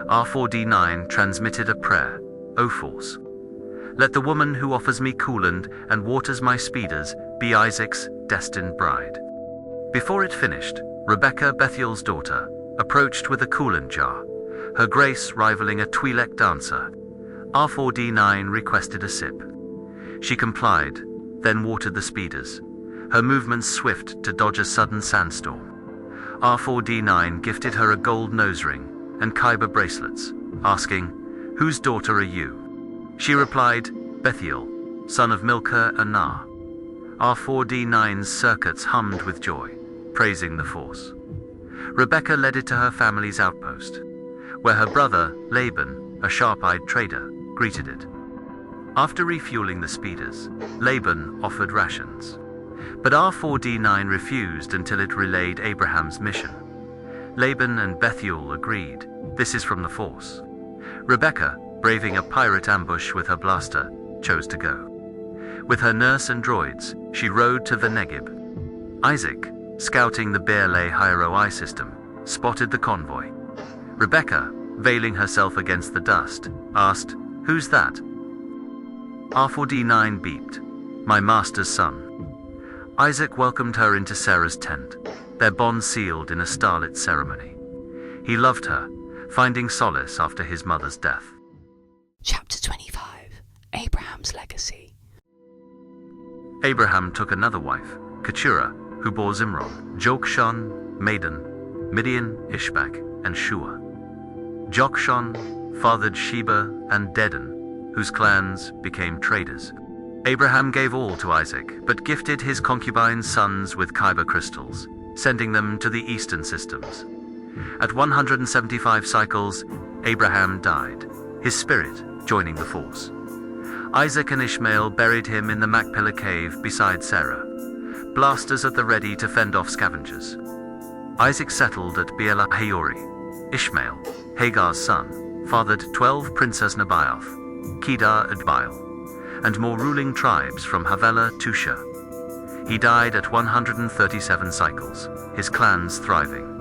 R4D9 transmitted a prayer, "O Force, let the woman who offers me coolant and waters my speeders be Isaac's destined bride." Before it finished, Rebekah, Bethuel's daughter, approached with a coolant jar, her grace rivaling a Twi'lek dancer. R4D9 requested a sip. She complied, then watered the speeders, her movements swift to dodge a sudden sandstorm. R4D9 gifted her a gold nose ring and kyber bracelets, asking, "Whose daughter are you?" She replied, "Bethuel, son of Milcah and Nar." R4D9's circuits hummed with joy, praising the Force. Rebekah led it to her family's outpost, where her brother, Laban, a sharp-eyed trader, greeted it. After refueling the speeders, Laban offered rations. But R4D9 refused until it relayed Abraham's mission. Laban and Bethuel agreed, "This is from the Force." Rebekah, braving a pirate ambush with her blaster, chose to go. With her nurse and droids, she rode to the Negev. Isaac, scouting the Beerlay Hieroi system, spotted the convoy. Rebecca, veiling herself against the dust, asked, "Who's that?" R4D9 beeped, "My master's son." Isaac welcomed her into Sarah's tent, their bond sealed in a starlit ceremony. He loved her, finding solace after his mother's death. Chapter 25. Abraham's Legacy. Abraham took another wife, Keturah, who bore Zimron, Jokshan, Madan, Midian, Ishbak, and Shua. Jokshan fathered Sheba and Dedan, whose clans became traders. Abraham gave all to Isaac, but gifted his concubines' sons with kyber crystals, sending them to the eastern systems. At 175 cycles, Abraham died, his spirit joining the force. Isaac and Ishmael buried him in the Machpelah cave beside Sarah, blasters at the ready to fend off scavengers. Isaac settled at Bela Hayori. Ishmael, Hagar's son, fathered 12 Princess Nebaioth, Kedar Adbaal, and more ruling tribes from Havilah to Shur. He died at 137 cycles, his clans thriving.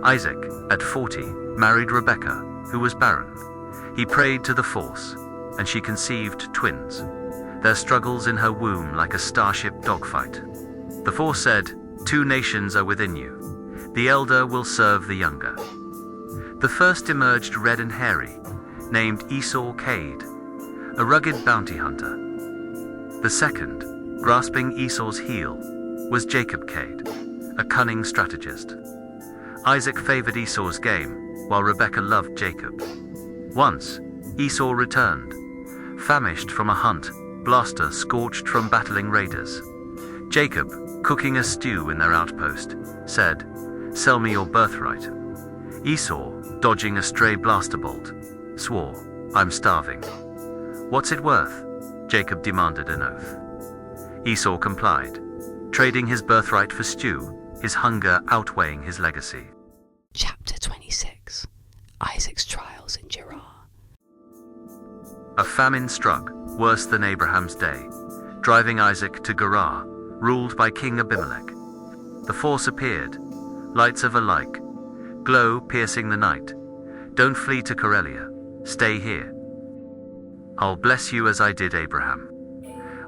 Isaac, at 40, married Rebekah, who was barren. He prayed to the force, and she conceived twins, their struggles in her womb like a starship dogfight. The force said, "Two nations are within you. The elder will serve the younger." The first emerged red and hairy, named Esau Cade, a rugged bounty hunter. The second, grasping Esau's heel, was Jacob Cade, a cunning strategist. Isaac favored Esau's game, while Rebekah loved Jacob. Once, Esau returned, famished from a hunt, blaster scorched from battling raiders. Jacob, cooking a stew in their outpost, said, "Sell me your birthright." Esau, dodging a stray blaster bolt, swore, "I'm starving." "What's it worth?" Jacob demanded an oath. Esau complied, trading his birthright for stew, his hunger outweighing his legacy. Chapter 26. Isaac's Trials in Gerar. A famine struck, worse than Abraham's day, driving Isaac to Gerar, ruled by King Abimelech. The force appeared, lights of a like, glow piercing the night. "Don't flee to Corellia, stay here. I'll bless you as I did Abraham."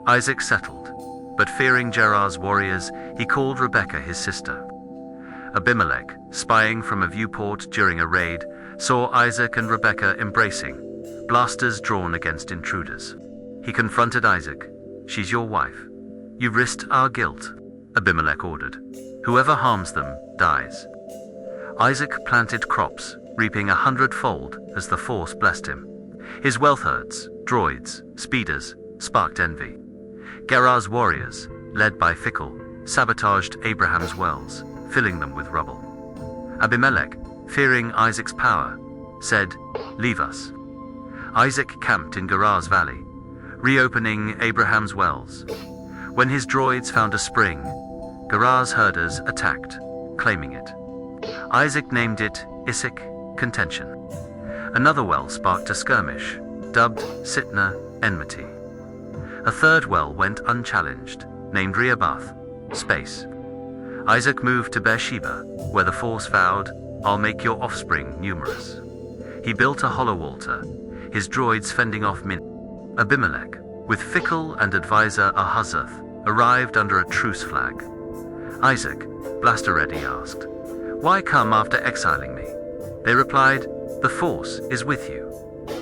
Isaac settled, but fearing Gerar's warriors, he called Rebekah his sister. Abimelech, spying from a viewport during a raid, saw Isaac and Rebekah embracing, blasters drawn against intruders. He confronted Isaac. "She's your wife. You risked our guilt," Abimelech ordered. "Whoever harms them dies." Isaac planted crops, reaping 100-fold as the force blessed him. His wealth herds, droids, speeders, sparked envy. Gerar's warriors, led by Fickle, sabotaged Abraham's wells, filling them with rubble. Abimelech, fearing Isaac's power, said, "Leave us." Isaac camped in Gerar's valley, reopening Abraham's wells. When his droids found a spring, Gerar's herders attacked, claiming it. Isaac named it Isaac Contention. Another well sparked a skirmish, dubbed Sitna Enmity. A third well went unchallenged, named Rehoboth, Space. Isaac moved to Beersheba, where the force vowed, "I'll make your offspring numerous." He built a hollow altar, his droids fending off Min. Abimelech, with Fickle and advisor Ahazath, arrived under a truce flag. Isaac, blaster ready, asked, "Why come after exiling me?" They replied, "The force is with you.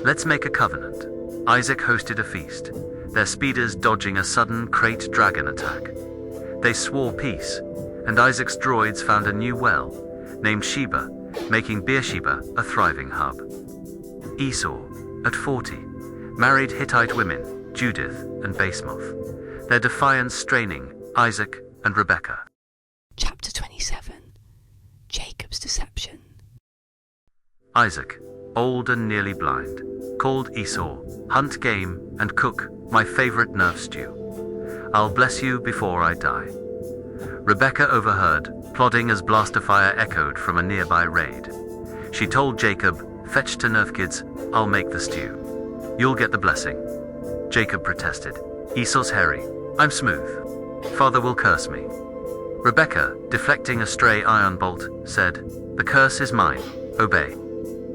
Let's make a covenant." Isaac hosted a feast, their speeders dodging a sudden crate dragon attack. They swore peace, and Isaac's droids found a new well, named Sheba, making Beersheba a thriving hub. Esau, at 40, married Hittite women, Judith and Basemoth, their defiance straining Isaac and Rebekah. Chapter 27. Jacob's Deception. Isaac, old and nearly blind, called Esau, "Hunt game and cook my favorite nerve stew. I'll bless you before I die." Rebekah overheard, plodding as blaster fire echoed from a nearby raid. She told Jacob, "Fetch to nerve kids, I'll make the stew. You'll get the blessing." Jacob protested. "Esau's hairy. I'm smooth. Father will curse me." Rebekah, deflecting a stray iron bolt, said, "The curse is mine, obey."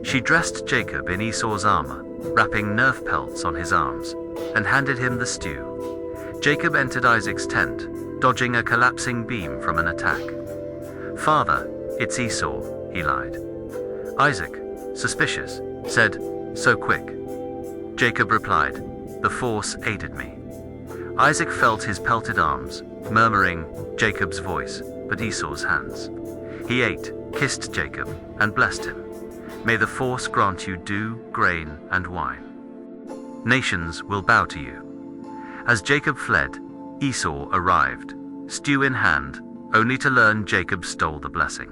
She dressed Jacob in Esau's armor, wrapping nerf pelts on his arms, and handed him the stew. Jacob entered Isaac's tent, dodging a collapsing beam from an attack. "Father, it's Esau," he lied. Isaac, suspicious, said, "So quick." Jacob replied, "The force aided me." Isaac felt his pelted arms, murmuring Jacob's voice, but Esau's hands. He ate, kissed Jacob, and blessed him. "May the force grant you dew, grain, and wine. Nations will bow to you." As Jacob fled, Esau arrived, stew in hand, only to learn Jacob stole the blessing.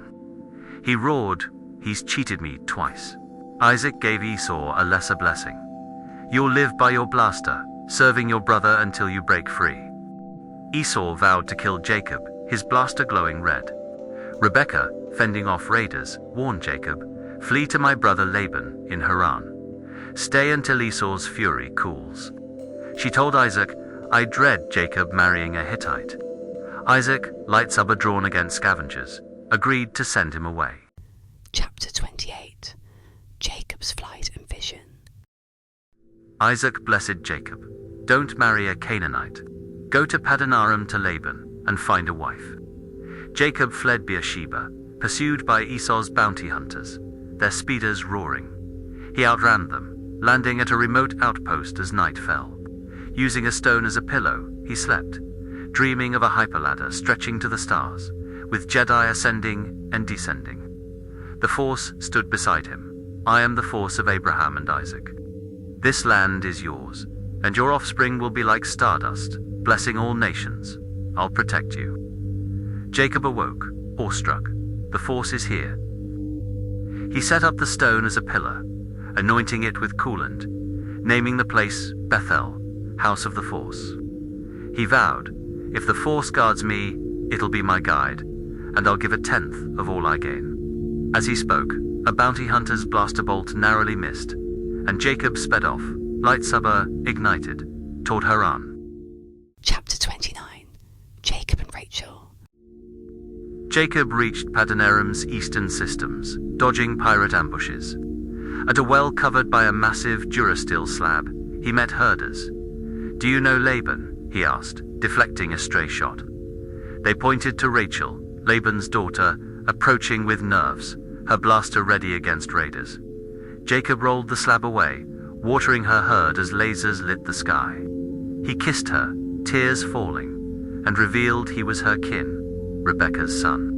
He roared, "He's cheated me twice." Isaac gave Esau a lesser blessing. "You'll live by your blaster, serving your brother until you break free." Esau vowed to kill Jacob, his blaster glowing red. Rebekah, fending off raiders, warned Jacob, "Flee to my brother Laban in Haran. Stay until Esau's fury cools." She told Isaac, "I dread Jacob marrying a Hittite." Isaac, lightsaber drawn against scavengers, agreed to send him away. Chapter 28. Jacob's flight and vision. Isaac blessed Jacob. "Don't marry a Canaanite. Go to Padanaram to Laban and find a wife." Jacob fled Beersheba, pursued by Esau's bounty hunters, their speeders roaring. He outran them, landing at a remote outpost as night fell. Using a stone as a pillow, he slept, dreaming of a hyperladder stretching to the stars, with Jedi ascending and descending. The force stood beside him. "I am the force of Abraham and Isaac. This land is yours, and your offspring will be like stardust, blessing all nations. I'll protect you." Jacob awoke, awestruck. The force is here. He set up the stone as a pillar, anointing it with coolant, naming the place Bethel, House of the Force. He vowed, "If the force guards me, it'll be my guide, and I'll give 1/10 of all I gain." As he spoke, a bounty hunter's blaster bolt narrowly missed, and Jacob sped off, lightsaber ignited, toward Haran. Chapter 29. Jacob and Rachel. Jacob reached Padanaram's eastern systems, dodging pirate ambushes. At a well covered by a massive durasteel slab, he met herders. "Do you know Laban?" he asked, deflecting a stray shot. They pointed to Rachel, Laban's daughter, approaching with nerves, her blaster ready against raiders. Jacob rolled the slab away, watering her herd as lasers lit the sky. He kissed her, tears falling, and revealed he was her kin, Rebekah's son.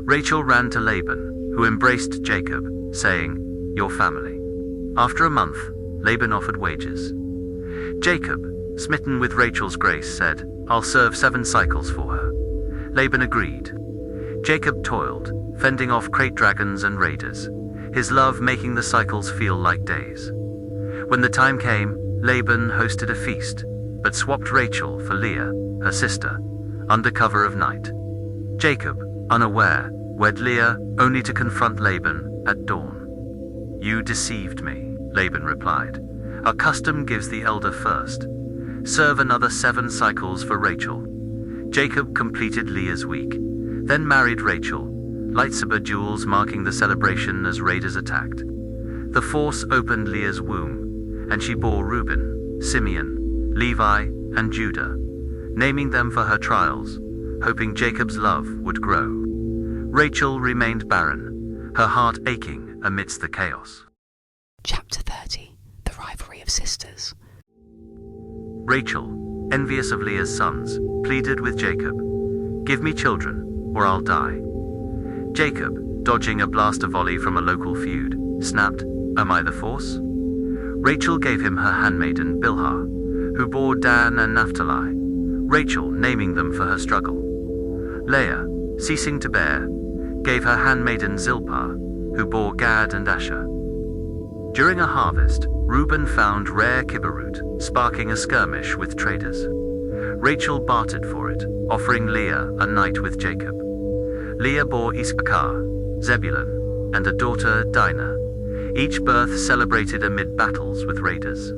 Rachel ran to Laban, who embraced Jacob, saying, "Your family." After a month, Laban offered wages. Jacob, smitten with Rachel's grace, said, "I'll serve 7 cycles for her." Laban agreed. Jacob toiled, fending off crate dragons and raiders, his love making the cycles feel like days. When the time came, Laban hosted a feast, but swapped Rachel for Leah, her sister, under cover of night. Jacob, unaware, wed Leah only to confront Laban at dawn. "You deceived me," Laban replied. "Our custom gives the elder first. Serve another 7 cycles for Rachel." Jacob completed Leah's week, then married Rachel, lightsaber duels marking the celebration as raiders attacked. The force opened Leah's womb, and she bore Reuben, Simeon, Levi, and Judah, naming them for her trials, hoping Jacob's love would grow. Rachel remained barren, her heart aching amidst the chaos. Chapter 30. The rivalry of sisters. Rachel, envious of Leah's sons, pleaded with Jacob, "Give me children, or I'll die." Jacob, dodging a blaster volley from a local feud, snapped, "Am I the force?" Rachel gave him her handmaiden Bilhah, who bore Dan and Naphtali, Rachel naming them for her struggle. Leah, ceasing to bear, gave her handmaiden Zilpah, who bore Gad and Asher. During a harvest, Reuben found rare kibberut, sparking a skirmish with traders. Rachel bartered for it, offering Leah a night with Jacob. Leah bore Issachar, Zebulun, and a daughter, Dinah. Each birth celebrated amid battles with raiders.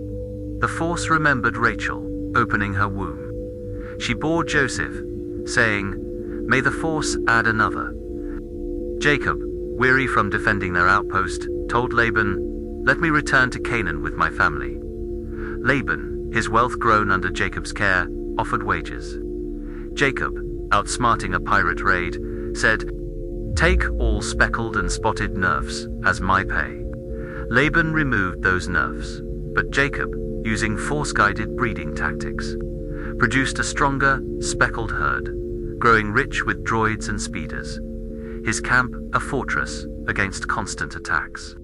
The force remembered Rachel, opening her womb. She bore Joseph, saying, May the Force add another. Jacob, weary from defending their outpost, told Laban, "Let me return to Canaan with my family." Laban, his wealth grown under Jacob's care, offered wages. Jacob, outsmarting a pirate raid, said, "Take all speckled and spotted nerfs as my pay." Laban removed those nerfs, but Jacob, using force-guided breeding tactics, produced a stronger, speckled herd, growing rich with droids and speeders. His camp a fortress against constant attacks.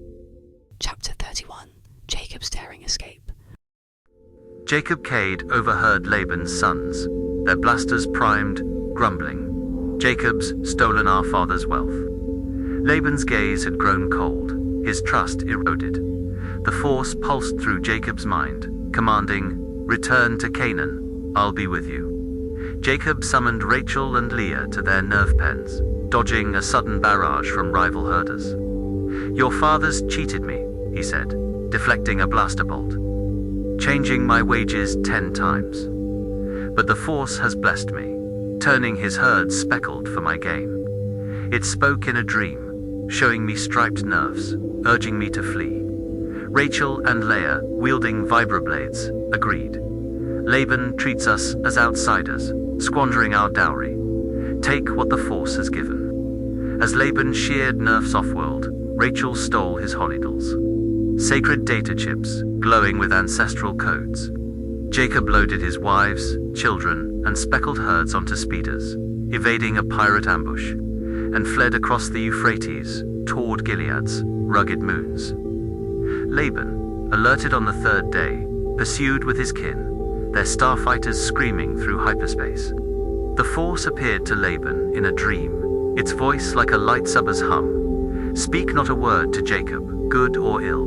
Chapter 31. Jacob's daring escape. Jacob Cade overheard Laban's sons, their blasters primed, grumbling, "Jacob's stolen our father's wealth." Laban's gaze had grown cold, his trust eroded. The Force pulsed through Jacob's mind, commanding, "Return to Canaan, I'll be with you." Jacob summoned Rachel and Leah to their nerve pens, dodging a sudden barrage from rival herders. "Your fathers cheated me," he said, deflecting a blaster bolt, "changing my wages 10 times. But the Force has blessed me, turning his herd speckled for my gain. It spoke in a dream, showing me striped nerves, urging me to flee." Rachel and Leah, wielding vibroblades, agreed. "Laban treats us as outsiders, squandering our dowry. Take what the Force has given." As Laban sheared nerfs off-world, Rachel stole his holidals, sacred data chips glowing with ancestral codes. Jacob loaded his wives, children, and speckled herds onto speeders, evading a pirate ambush, and fled across the Euphrates toward Gilead's rugged moons. Laban, alerted on the 3rd day, pursued with his kin, their starfighters screaming through hyperspace. The Force appeared to Laban in a dream, its voice like a lightsaber's hum. "Speak not a word to Jacob, good or ill."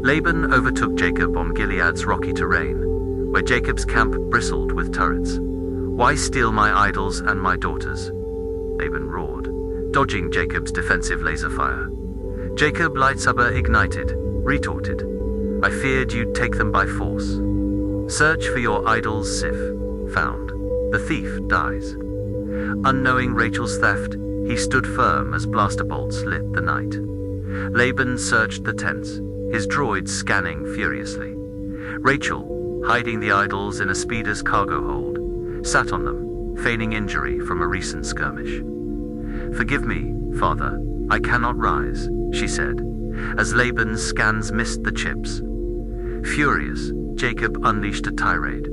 Laban overtook Jacob on Gilead's rocky terrain, where Jacob's camp bristled with turrets. "Why steal my idols and my daughters?" Laban roared, dodging Jacob's defensive laser fire. Jacob, lightsaber ignited, retorted, "I feared you'd take them by force. Search for your idol's Sif. Found. The thief dies." Unknowing Rachel's theft, he stood firm as blaster bolts lit the night. Laban searched the tents, his droids scanning furiously. Rachel, hiding the idols in a speeder's cargo hold, sat on them, feigning injury from a recent skirmish. "Forgive me, father, I cannot rise," she said, as Laban's scans missed the chips. Furious, Jacob unleashed a tirade.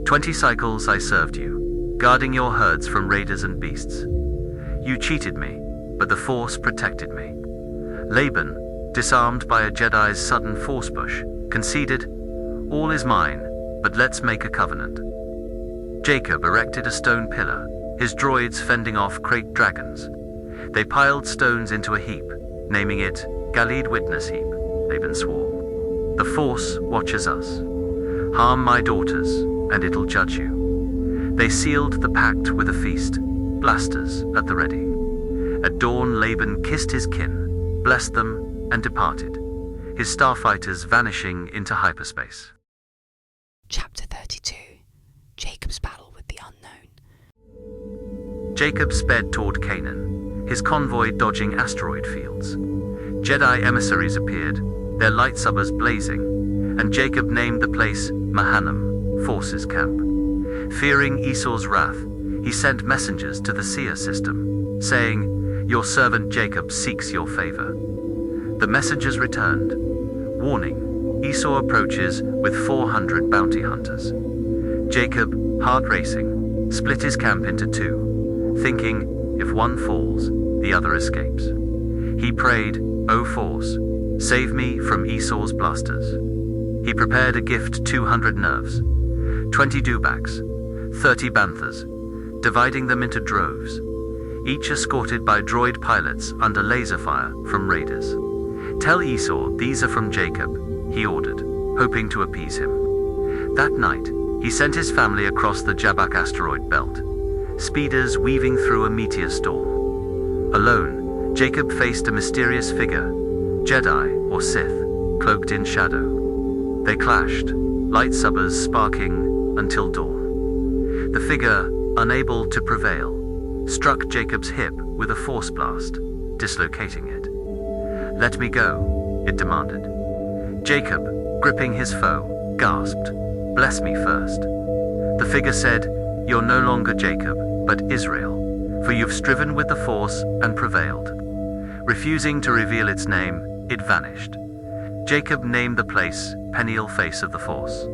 20 cycles I served you, guarding your herds from raiders and beasts. You cheated me, but the Force protected me." Laban, disarmed by a Jedi's sudden force push, conceded, "All is mine, but let's make a covenant." Jacob erected a stone pillar, his droids fending off crate dragons. They piled stones into a heap, naming it Galid Witness Heap, Laban swore. "The Force watches us. Harm my daughters, and it'll judge you." They sealed the pact with a feast, blasters at the ready. At dawn, Laban kissed his kin, blessed them, and departed, his starfighters vanishing into hyperspace. Chapter 32. Jacob's battle with the unknown. Jacob sped toward Canaan, his convoy dodging asteroid fields. Jedi emissaries appeared, their lightsabers blazing, and Jacob named the place Mahanaim, Force's camp. Fearing Esau's wrath, he sent messengers to the Seer system, saying, "Your servant Jacob seeks your favor." The messengers returned, warning, Esau approaches with 400 bounty hunters. Jacob, heart racing, split his camp into 2, thinking, if one falls, the other escapes. He prayed, "O Force, save me from Esau's blasters." He prepared a gift 200 nerves, 20 dewbacks, 30 banthas, dividing them into droves, each escorted by droid pilots under laser fire from raiders. "Tell Esau these are from Jacob," he ordered, hoping to appease him. That night, he sent his family across the Jabbok asteroid belt, speeders weaving through a meteor storm. Alone, Jacob faced a mysterious figure, Jedi or Sith, cloaked in shadow. They clashed, lightsabers sparking until dawn. The figure, unable to prevail, struck Jacob's hip with a force blast, dislocating it. "Let me go," it demanded. Jacob, gripping his foe, gasped, "Bless me first." The figure said, "You're no longer Jacob, but Israel, for you've striven with the force and prevailed." Refusing to reveal its name, it vanished. Jacob named the place Peniel Face of the Force,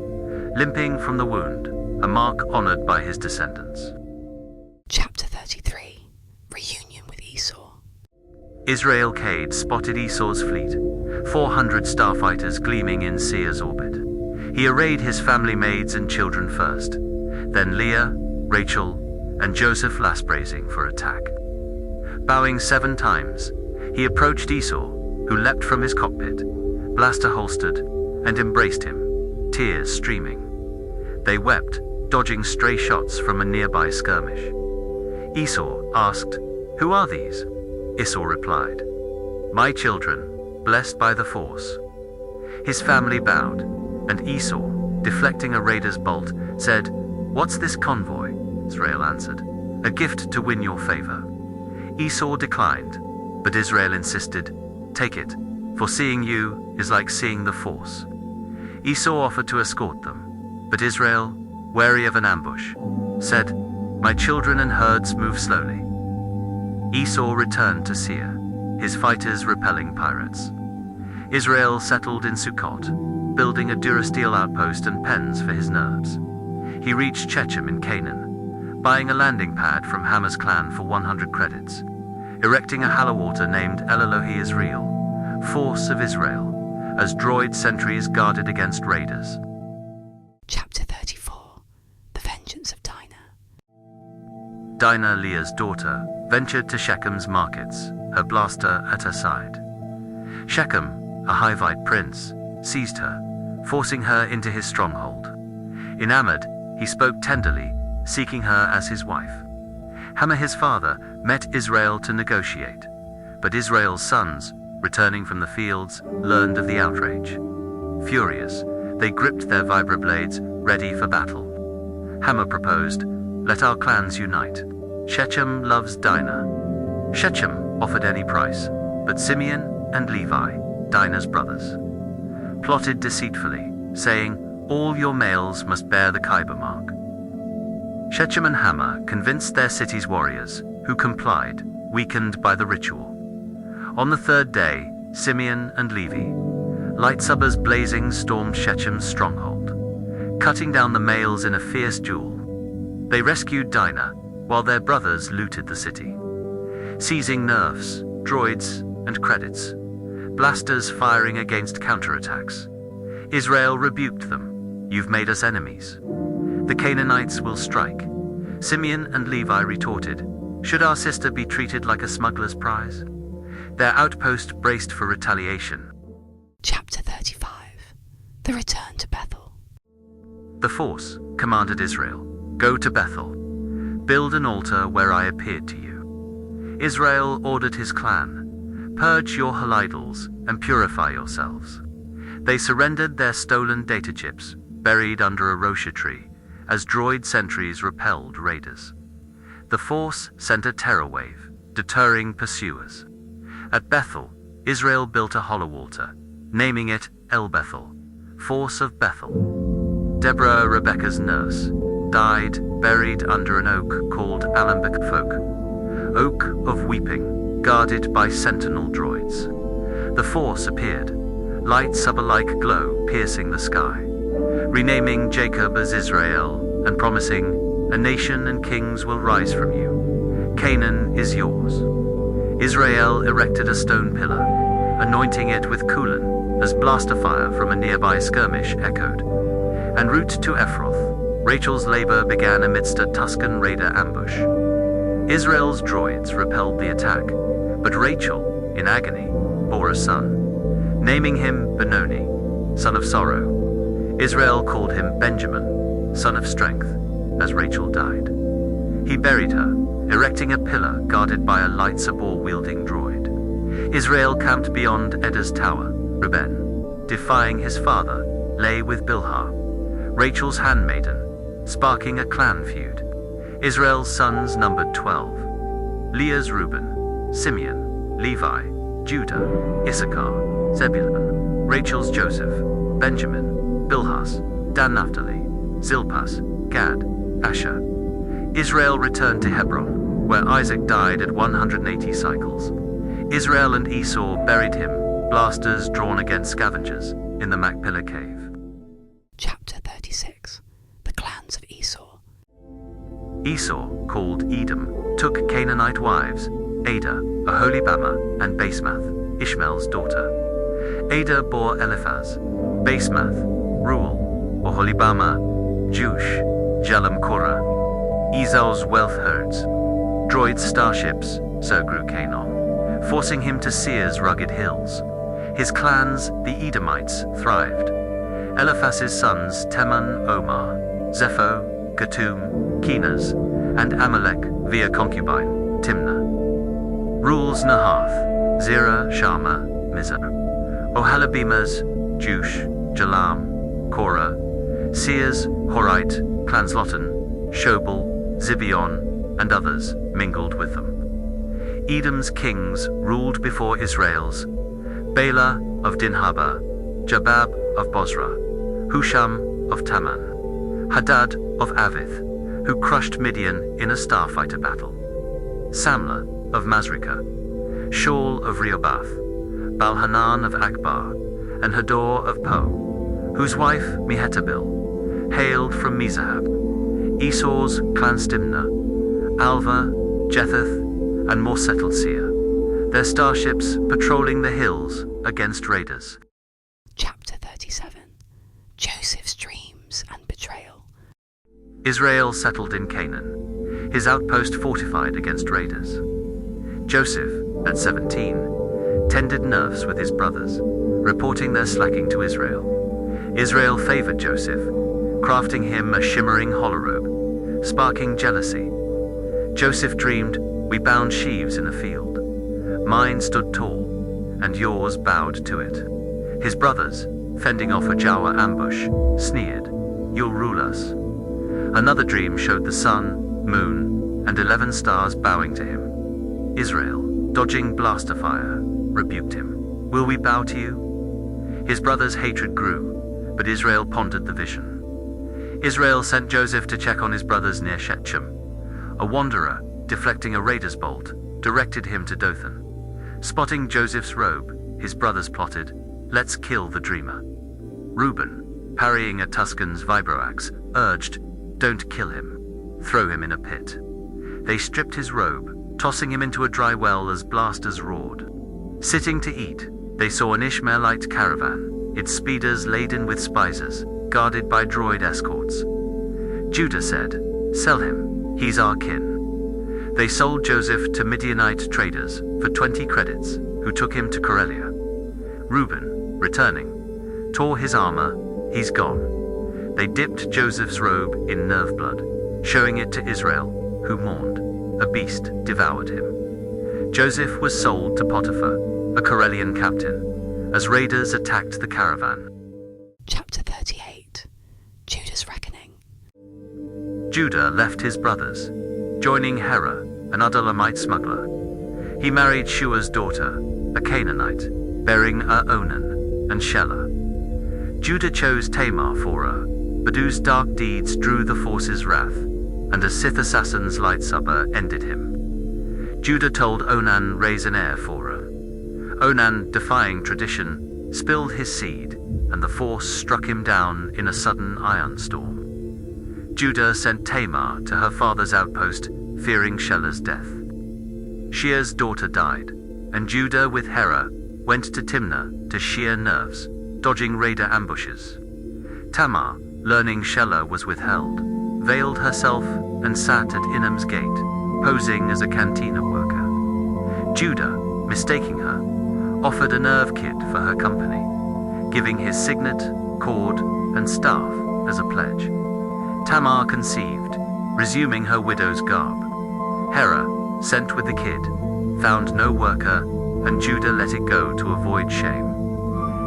limping from the wound, a mark honored by his descendants. Chapter 33. Reunion with Esau. Israel Cade spotted Esau's fleet, 400 starfighters gleaming in Seir's orbit. He arrayed his family maids and children first, then Leah, Rachel, and Joseph last bracing for attack. Bowing 7 times, he approached Esau, who leapt from his cockpit, blaster holstered, and embraced him, tears streaming. They wept, dodging stray shots from a nearby skirmish. Esau asked, "Who are these?" Esau replied, "My children, blessed by the force." His family bowed, and Esau, deflecting a raider's bolt, said, "What's this convoy?" Israel answered, "A gift to win your favor." Esau declined, but Israel insisted, "Take it, for seeing you is like seeing the force." Esau offered to escort them, but Israel, wary of an ambush, said, "My children and herds move slowly." Esau returned to Seir, his fighters repelling pirates. Israel settled in Sukkot, building a durasteel outpost and pens for his nerves. He reached Shechem in Canaan, buying a landing pad from Hammer's clan for 100 credits, erecting a hallowaltar named El Elohi Israel, Force of Israel, as droid sentries guarded against raiders. Chapter 34. The Vengeance of Dinah. Dinah, Leah's daughter, ventured to Shechem's markets, her blaster at her side. Shechem, a Hivite prince, seized her, forcing her into his stronghold. Enamored, he spoke tenderly, seeking her as his wife. Hammer, his father, met Israel to negotiate, but Israel's sons, returning from the fields, learned of the outrage. Furious, they gripped their vibroblades, ready for battle. Hammer proposed, "Let our clans unite. Shechem loves Dinah." Shechem offered any price, but Simeon and Levi, Dinah's brothers, plotted deceitfully, saying, "All your males must bear the Khyber mark." Shechem and Hammer convinced their city's warriors, who complied, weakened by the ritual. On the 3rd day, Simeon and Levi, lightsabers blazing, stormed Shechem's stronghold, cutting down the males in a fierce duel. They rescued Dinah, while their brothers looted the city, seizing nerfs, droids, and credits, blasters firing against counterattacks. Israel rebuked them, "You've made us enemies." The Canaanites will strike. Simeon and Levi retorted, "Should our sister be treated like a smuggler's prize?" Their outpost braced for retaliation. Chapter 35. The Return to Bethel. The force commanded Israel, "Go to Bethel. Build an altar where I appeared to you." Israel ordered his clan, "Purge your halidols and purify yourselves." They surrendered their stolen data chips, buried under a rosha tree, as droid sentries repelled raiders. The force sent a terror wave, deterring pursuers. At Bethel, Israel built a hallowaltar, naming it El Bethel, Force of Bethel. Deborah, Rebecca's nurse, died buried under an oak called Alembic Folk, Oak of Weeping, guarded by sentinel droids. The force appeared, lightsaber-like glow piercing the sky, renaming Jacob as Israel and promising, "A nation and kings will rise from you. Canaan is yours." Israel erected a stone pillar, anointing it with Kulan as blaster fire from a nearby skirmish echoed. En route to Ephroth, Rachel's labor began amidst a Tuscan raider ambush. Israel's droids repelled the attack, but Rachel, in agony, bore a son, naming him Benoni, son of sorrow. Israel called him Benjamin, son of strength, as Rachel died. He buried her, erecting a pillar guarded by a lightsaber-wielding droid. Israel camped beyond Edda's tower, Reuben, defying his father, lay with Bilhah, Rachel's handmaiden, sparking a clan feud. Israel's sons numbered 12, Leah's Reuben, Simeon, Levi, Judah, Issachar, Zebulun, Rachel's Joseph, Benjamin, Bilhas, Dan Naphtali, Zilpas, Gad, Asher. Israel returned to Hebron, where Isaac died at 180 cycles. Israel and Esau buried him, blasters drawn against scavengers, in the Machpelah cave. Chapter 36. The clans of Esau. Esau, called Edom, took Canaanite wives, Adah, Aholibamah, and Basemath, Ishmael's daughter. Adah bore Eliphaz, Basemath, Reuel, Oholibamah, Jush, Jalam Korah. Esau's wealth herds, Droid's starships, so grew Canaan, forcing him to Seir's rugged hills. His clans, the Edomites, thrived. Eliphaz's sons Teman, Omar, Zepho, Gatum, Kenaz, and Amalek via concubine, Timnah. Reuel's Nahath, Zerah, Shamah, Mizah. Oholibamah's, Jush, Jalam, Korah. Seir's, Horite, Clanslotan, Shobal, Zibeon, and others mingled with them. Edom's kings ruled before Israel's: Bela of Dinhabah, Jabab of Bozrah, Husham of Taman, Hadad of Avith, who crushed Midian in a starfighter battle, Samlah of Masrekah, Shaul of Rehoboth, Balhanan of Akbar, and Hador of Po, whose wife Mehetabel hailed from Mezahab. Esau's clans Dimnah, Alva, Jetheth, and more settled Seir, their starships patrolling the hills against raiders. Chapter 37. Joseph's dreams and betrayal. Israel settled in Canaan, his outpost fortified against raiders. Joseph, at 17, tended nerves with his brothers, reporting their slacking to Israel. Israel favored Joseph, crafting him a shimmering hollow robe, sparking jealousy. Joseph dreamed, "We bound sheaves in a field. Mine stood tall, and yours bowed to it." His brothers, fending off a Jawa ambush, sneered, "You'll rule us." Another dream showed the sun, moon, and 11 stars bowing to him. Israel, dodging blaster fire, rebuked him, "Will we bow to you?" His brothers' hatred grew, but Israel pondered the vision. Israel sent Joseph to check on his brothers near Shechem. A wanderer, deflecting a raider's bolt, directed him to Dothan. Spotting Joseph's robe, his brothers plotted, "Let's kill the dreamer." Reuben, parrying a Tuscan's vibroaxe, urged, "Don't kill him. Throw him in a pit." They stripped his robe, tossing him into a dry well as blasters roared. Sitting to eat, they saw an Ishmaelite caravan, its speeders laden with spices, guarded by droid escorts. Judah said, "Sell him, he's our kin." They sold Joseph to Midianite traders for 20 credits, who took him to Corellia. Reuben, returning, tore his armor, "He's gone." They dipped Joseph's robe in nerve blood, showing it to Israel, who mourned. A beast devoured him. Joseph was sold to Potiphar, a Corellian captain, as raiders attacked the caravan. Chapter 38. Judah's reckoning. Judah left his brothers, joining Hera, an Adullamite smuggler. He married Shua's daughter, a Canaanite, bearing Onan and Shelah. Judah chose Tamar for her, but whose dark deeds drew the force's wrath, and a Sith assassin's light supper ended him. Judah told Onan raise an heir for her. Onan, defying tradition, spilled his seed, and the force struck him down in a sudden iron storm. Judah sent Tamar to her father's outpost, fearing Shelah's death. Shear's daughter died, and Judah with Hera went to Timnah to shear nerves, dodging raider ambushes. Tamar, learning Shelah was withheld, veiled herself and sat at Inam's gate, posing as a cantina worker. Judah, mistaking her, offered a nerve kid for her company, giving his signet, cord, and staff as a pledge. Tamar conceived, resuming her widow's garb. Hera, sent with the kid, found no worker, and Judah let it go to avoid shame.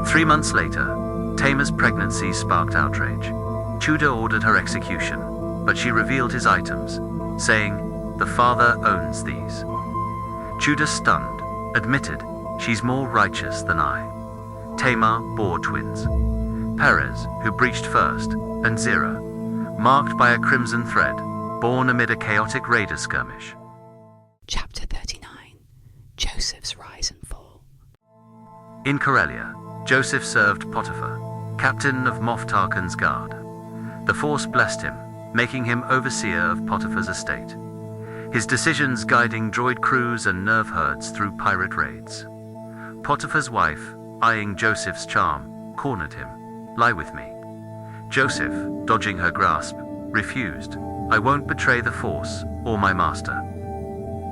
3 months later, Tamar's pregnancy sparked outrage. Judah ordered her execution, but she revealed his items, saying, "The father owns these." Judah, stunned, admitted, "She's more righteous than I." Tamar bore twins, Perez, who breached first, and Zerah, marked by a crimson thread, born amid a chaotic raider skirmish. Chapter 39. Joseph's Rise and Fall. In Karelia, Joseph served Potiphar, captain of Moff Tarkan's guard. The force blessed him, making him overseer of Potiphar's estate, his decisions guiding droid crews and nerve herds through pirate raids. Potiphar's wife, eyeing Joseph's charm, cornered him. "Lie with me." Joseph, dodging her grasp, refused. "I won't betray the force or my master."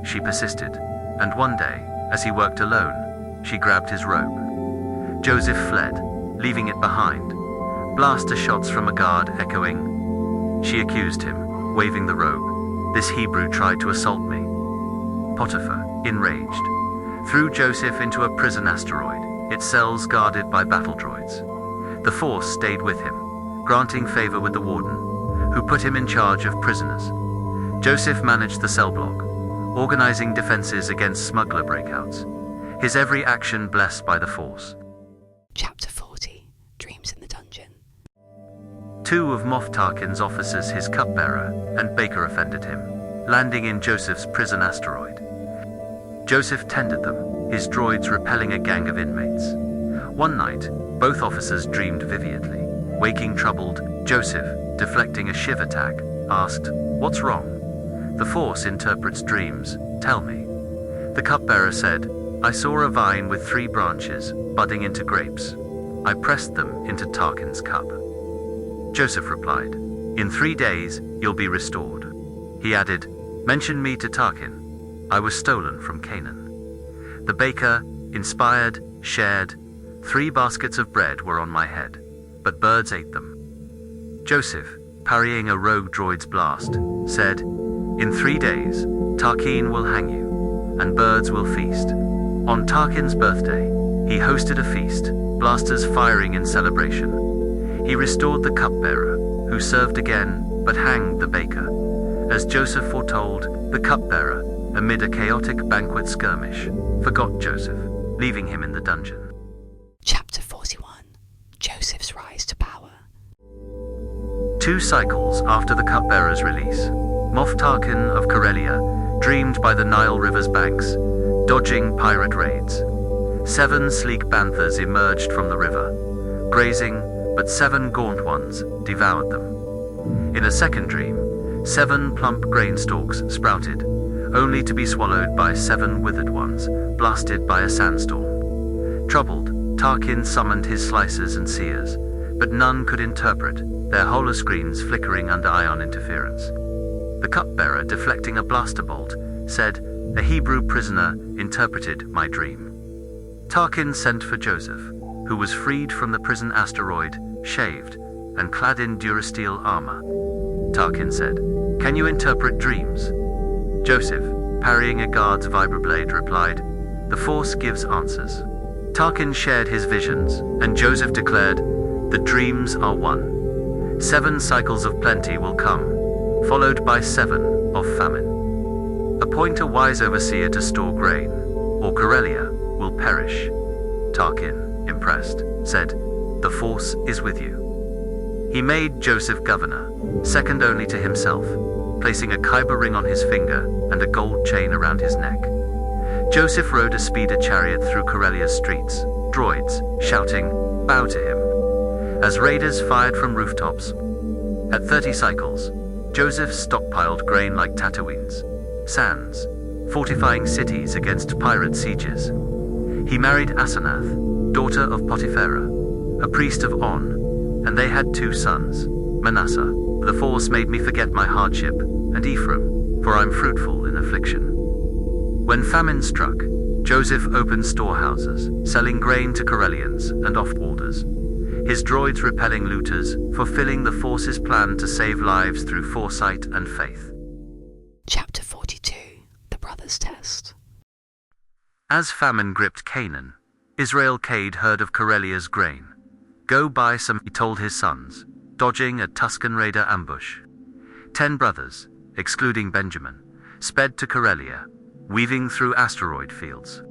She persisted, and one day, as he worked alone, she grabbed his robe. Joseph fled, leaving it behind. Blaster shots from a guard echoing. She accused him, waving the robe. "This Hebrew tried to assault me." Potiphar, enraged, threw Joseph into a prison asteroid, its cells guarded by battle droids. The force stayed with him, granting favor with the warden, who put him in charge of prisoners. Joseph managed the cell block, organizing defenses against smuggler breakouts, his every action blessed by the force. Chapter 40. Dreams in the Dungeon. Two of Moff Tarkin's officers, his cupbearer and baker, offended him, landing in Joseph's prison asteroid. Joseph tended them, his droids repelling a gang of inmates. One night, both officers dreamed vividly. Waking troubled, Joseph, deflecting a shiv attack, asked, "What's wrong?" "The Force interprets dreams, tell me." The cupbearer said, "I saw a vine with 3 branches, budding into grapes. I pressed them into Tarkin's cup." Joseph replied, "In 3 days, you'll be restored." He added, "Mention me to Tarkin. I was stolen from Canaan." The baker, inspired, shared. 3 baskets of bread were on my head, but birds ate them. Joseph, parrying a rogue droid's blast, said, "In 3 days, Tarkin will hang you, and birds will feast." On Tarkin's birthday, he hosted a feast, blasters firing in celebration. He restored the cupbearer, who served again, but hanged the baker. As Joseph foretold, the cupbearer, amid a chaotic banquet skirmish, forgot Joseph, leaving him in the dungeon. Chapter 41. Joseph's Rise to Power. 2 cycles after the cupbearer's release, Moff Tarkin of Karelia dreamed by the Nile River's banks, dodging pirate raids. 7 sleek banthas emerged from the river, grazing, but 7 gaunt ones devoured them. In a second dream, 7 plump grain stalks sprouted, only to be swallowed by 7 withered ones, blasted by a sandstorm. Troubled, Tarkin summoned his slicers and seers, but none could interpret, their holoscreens flickering under ion interference. The cupbearer, deflecting a blaster bolt, said, "A Hebrew prisoner interpreted my dream." Tarkin sent for Joseph, who was freed from the prison asteroid, shaved, and clad in durasteel armor. Tarkin said, "Can you interpret dreams?" Joseph, parrying a guard's vibroblade, replied, "The Force gives answers." Tarkin shared his visions, and Joseph declared, "The dreams are one. 7 cycles of plenty will come, followed by 7 of famine. Appoint a wise overseer to store grain, or Karelia will perish." Tarkin, impressed, said, "The Force is with you." He made Joseph governor, second only to himself, placing a kyber ring on his finger and a gold chain around his neck. Joseph rode a speeder chariot through Karelia's streets, droids shouting, "Bow to him," as raiders fired from rooftops. At 30 cycles, Joseph stockpiled grain like Tatooine's sands, fortifying cities against pirate sieges. He married Asenath, daughter of Potipharah, a priest of On, and they had 2 sons, Manasseh, "The Force made me forget my hardship," and Ephraim, "For I'm fruitful in affliction." When famine struck, Joseph opened storehouses, selling grain to Karelians and offworlders, his droids repelling looters, fulfilling the Force's plan to save lives through foresight and faith. Chapter 42. The Brothers' Test. As famine gripped Canaan, Israel Cade heard of Karelia's grain. "Go buy some," he told his sons, dodging a Tuscan raider ambush. 10 brothers, excluding Benjamin, sped to Karelia, weaving through asteroid fields.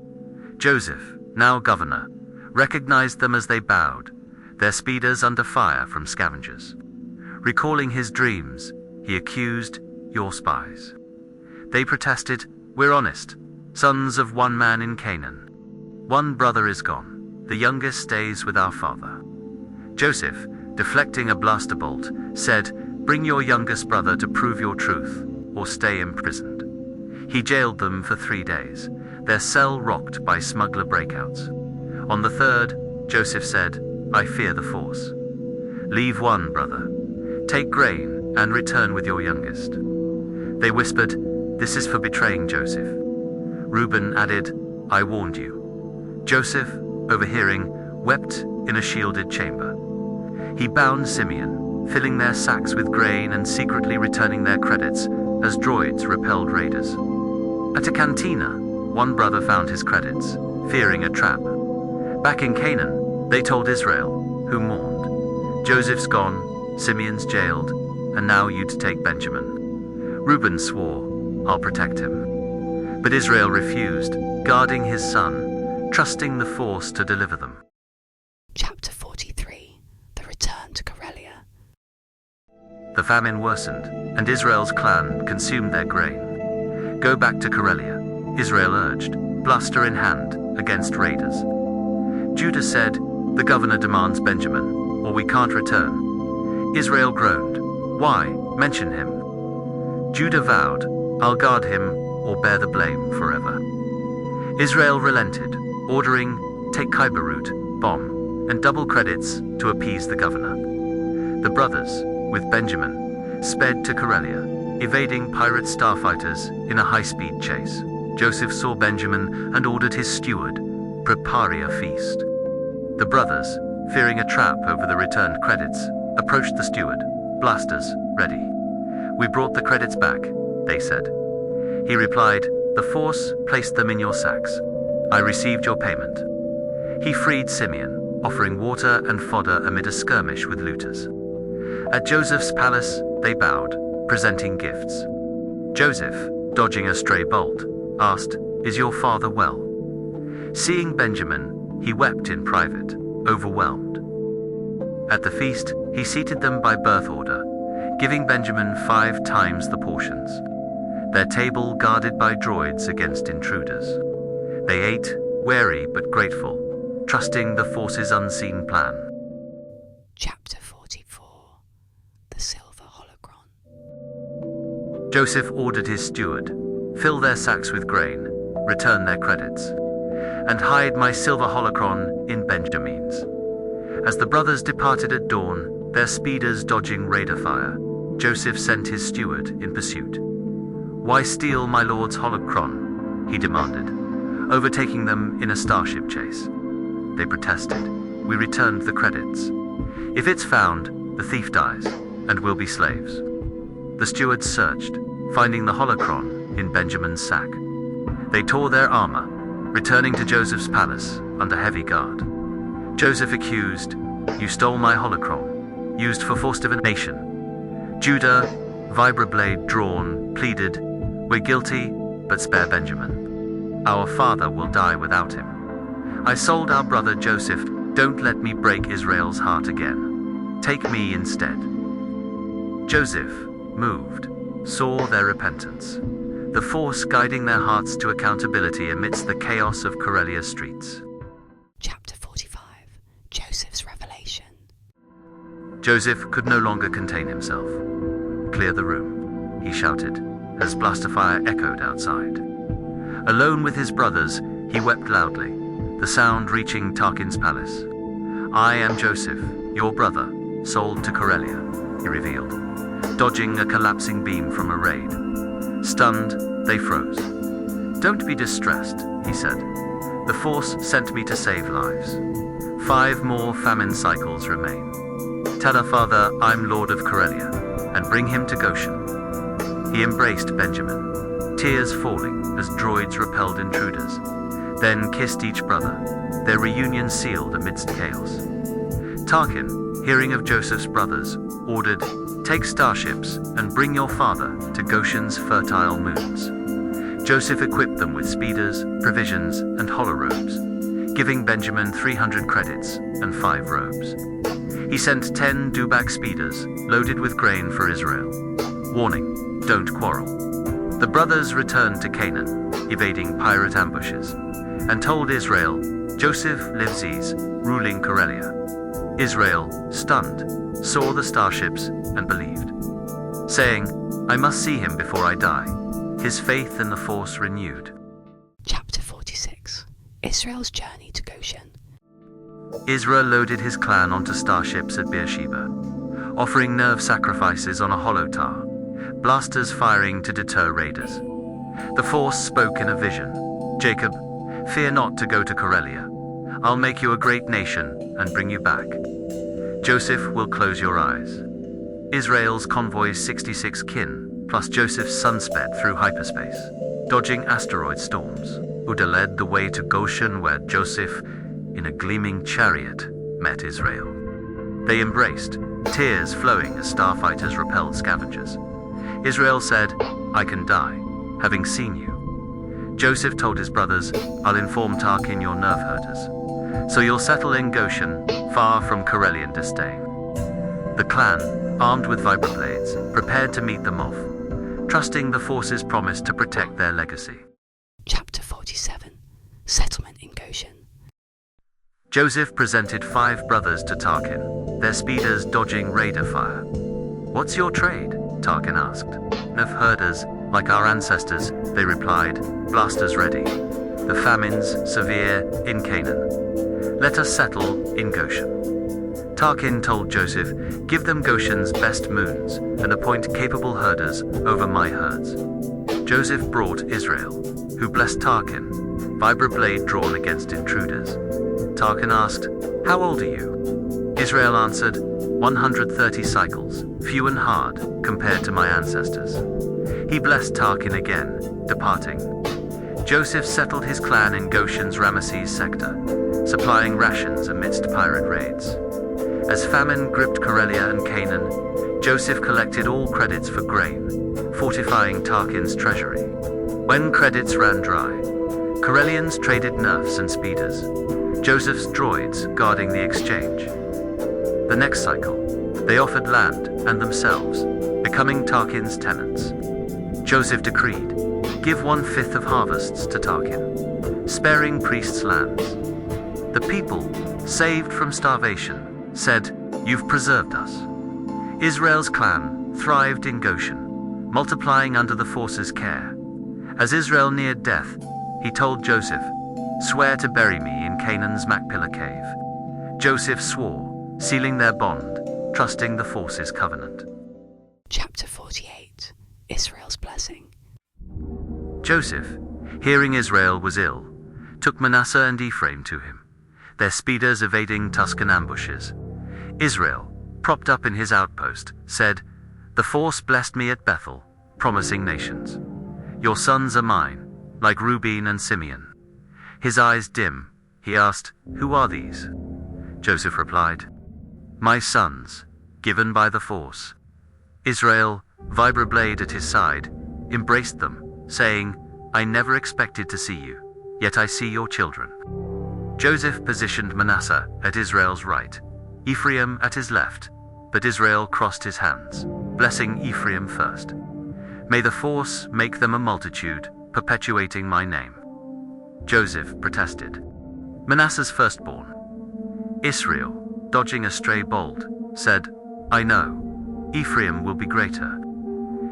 Joseph, now governor, recognized them as they bowed, their speeders under fire from scavengers. Recalling his dreams, he accused, "You're spies." They protested, "We're honest, sons of one man in Canaan. One brother is gone, the youngest stays with our father." Joseph, deflecting a blaster bolt, said, "Bring your youngest brother to prove your truth, or stay imprisoned." He jailed them for 3 days, their cell rocked by smuggler breakouts. On the third, Joseph said, "I fear the force. Leave one brother. Take grain and return with your youngest." They whispered, "This is for betraying Joseph." Reuben added, "I warned you." Joseph, overhearing, wept in a shielded chamber. He bound Simeon, filling their sacks with grain and secretly returning their credits as droids repelled raiders. At a cantina, one brother found his credits, fearing a trap. Back in Canaan, they told Israel, who mourned, "Joseph's gone, Simeon's jailed, and now you'd take Benjamin." Reuben swore, "I'll protect him." But Israel refused, guarding his son, trusting the force to deliver them. Chapter 43. The Return to Corellia. The famine worsened, and Israel's clan consumed their grain. "Go back to Corellia," Israel urged, blaster in hand, against raiders. Judah said, "The governor demands Benjamin, or we can't return." Israel groaned, "Why? Mention him." Judah vowed, "I'll guard him, or bear the blame forever." Israel relented, ordering, "Take Kibarut, bomb, and double credits to appease the governor." The brothers, with Benjamin, sped to Corellia, evading pirate starfighters in a high-speed chase. Joseph saw Benjamin and ordered his steward, "Prepare a feast." The brothers, fearing a trap over the returned credits, approached the steward, blasters ready. "We brought the credits back," they said. He replied, "The force placed them in your sacks. I received your payment." He freed Simeon, offering water and fodder amid a skirmish with looters. At Joseph's palace, they bowed, presenting gifts. Joseph, dodging a stray bolt, asked, "Is your father well?" Seeing Benjamin, he wept in private, overwhelmed. At the feast, he seated them by birth order, giving Benjamin 5 times the portions, their table guarded by droids against intruders. They ate, wary but grateful, trusting the force's unseen plan. Chapter 44. The Silver Holocron. Joseph ordered his steward, "Fill their sacks with grain, return their credits, and hide my silver holocron in Benjamin's." As the brothers departed at dawn, their speeders dodging raider fire, Joseph sent his steward in pursuit. "Why steal my lord's holocron?" he demanded, overtaking them in a starship chase. They protested, "We returned the credits. If it's found, the thief dies, and we'll be slaves." The stewards searched, finding the holocron in Benjamin's sack. They tore their armor, returning to Joseph's palace under heavy guard. Joseph accused, "You stole my holocron, used for forced divination." Judah, vibroblade drawn, pleaded, "We're guilty, but spare Benjamin. Our father will die without him. I sold our brother Joseph. Don't let me break Israel's heart again. Take me instead." Joseph, moved, saw their repentance, the force guiding their hearts to accountability amidst the chaos of Corellia's streets. Chapter 45. Joseph's Revelation. Joseph could no longer contain himself. "Clear the room," he shouted, as blasterfire echoed outside. Alone with his brothers, he wept loudly, the sound reaching Tarquin's palace. "I am Joseph, your brother, sold to Corellia," he revealed, dodging a collapsing beam from a raid. Stunned, they froze. "Don't be distressed," he said. "The force sent me to save lives. 5 more famine cycles remain. Tell our father I'm Lord of Corellia, and bring him to Goshen." He embraced Benjamin, tears falling as droids repelled intruders, then kissed each brother, their reunion sealed amidst chaos. Tarquin, hearing of Joseph's brothers, ordered, "Take starships and bring your father to Goshen's fertile moons." Joseph equipped them with speeders, provisions, and hollow robes, giving Benjamin 300 credits and 5 robes. He sent 10 dewback speeders loaded with grain for Israel. Warning, don't quarrel. The brothers returned to Canaan, evading pirate ambushes, and told Israel, Joseph lives ruling Corelia. Israel, stunned, saw the starships and believed, saying, I must see him before I die. His faith in the force renewed. Chapter 46. Israel's journey to Goshen. Israel loaded his clan onto starships at Beersheba, offering nerve sacrifices on a hollow tar, blasters firing to deter raiders. The force spoke in a vision. Jacob, fear not to go to Corelia. I'll make you a great nation and bring you back. Joseph will close your eyes. Israel's convoy's 66 kin, plus Joseph's son sped through hyperspace, dodging asteroid storms. Uda led the way to Goshen, where Joseph, in a gleaming chariot, met Israel. They embraced, tears flowing as starfighters repelled scavengers. Israel said, I can die, having seen you. Joseph told his brothers, I'll inform Tarkin your nerve herders. So you'll settle in Goshen, far from Corellian disdain. The clan, armed with vibroblades, prepared to meet them off, trusting the force's promise to protect their legacy. Chapter 47. Settlement in Goshen. Joseph presented 5 brothers to Tarkin, their speeders dodging raider fire. What's your trade? Tarkin asked. Nerve herders, like our ancestors, they replied, blasters ready. The famines, severe, in Canaan. Let us settle in Goshen. Tarkin told Joseph, give them Goshen's best moons and appoint capable herders over my herds. Joseph brought Israel, who blessed Tarkin, vibroblade drawn against intruders. Tarkin asked, how old are you? Israel answered, 130 cycles, few and hard, compared to my ancestors. He blessed Tarkin again, departing. Joseph settled his clan in Goshen's Ramesses sector, supplying rations amidst pirate raids. As famine gripped Corelia and Canaan, Joseph collected all credits for grain, fortifying Tarkin's treasury. When credits ran dry, Corellians traded nerfs and speeders, Joseph's droids guarding the exchange. The next cycle, they offered land and themselves, becoming Tarkin's tenants. Joseph decreed, give 1/5 of harvests to Tarkin, sparing priests' lands. The people, saved from starvation, said, you've preserved us. Israel's clan thrived in Goshen, multiplying under the force's care. As Israel neared death, he told Joseph, swear to bury me in Canaan's Machpelah cave. Joseph swore, sealing their bond, trusting the force's covenant. Chapter 48. Israel's blessing. Joseph, hearing Israel was ill, took Manasseh and Ephraim to him, their speeders evading Tuscan ambushes. Israel, propped up in his outpost, said, the force blessed me at Bethel, promising nations. Your sons are mine, like Reuben and Simeon. His eyes dim, he asked, who are these? Joseph replied, my sons, given by the force. Israel, vibroblade at his side, embraced them, saying, I never expected to see you, yet I see your children. Joseph positioned Manasseh at Israel's right, Ephraim at his left, but Israel crossed his hands, blessing Ephraim first. May the force make them a multitude, perpetuating my name. Joseph protested. Manasseh's firstborn, Israel, dodging a stray bolt, said, I know, Ephraim will be greater.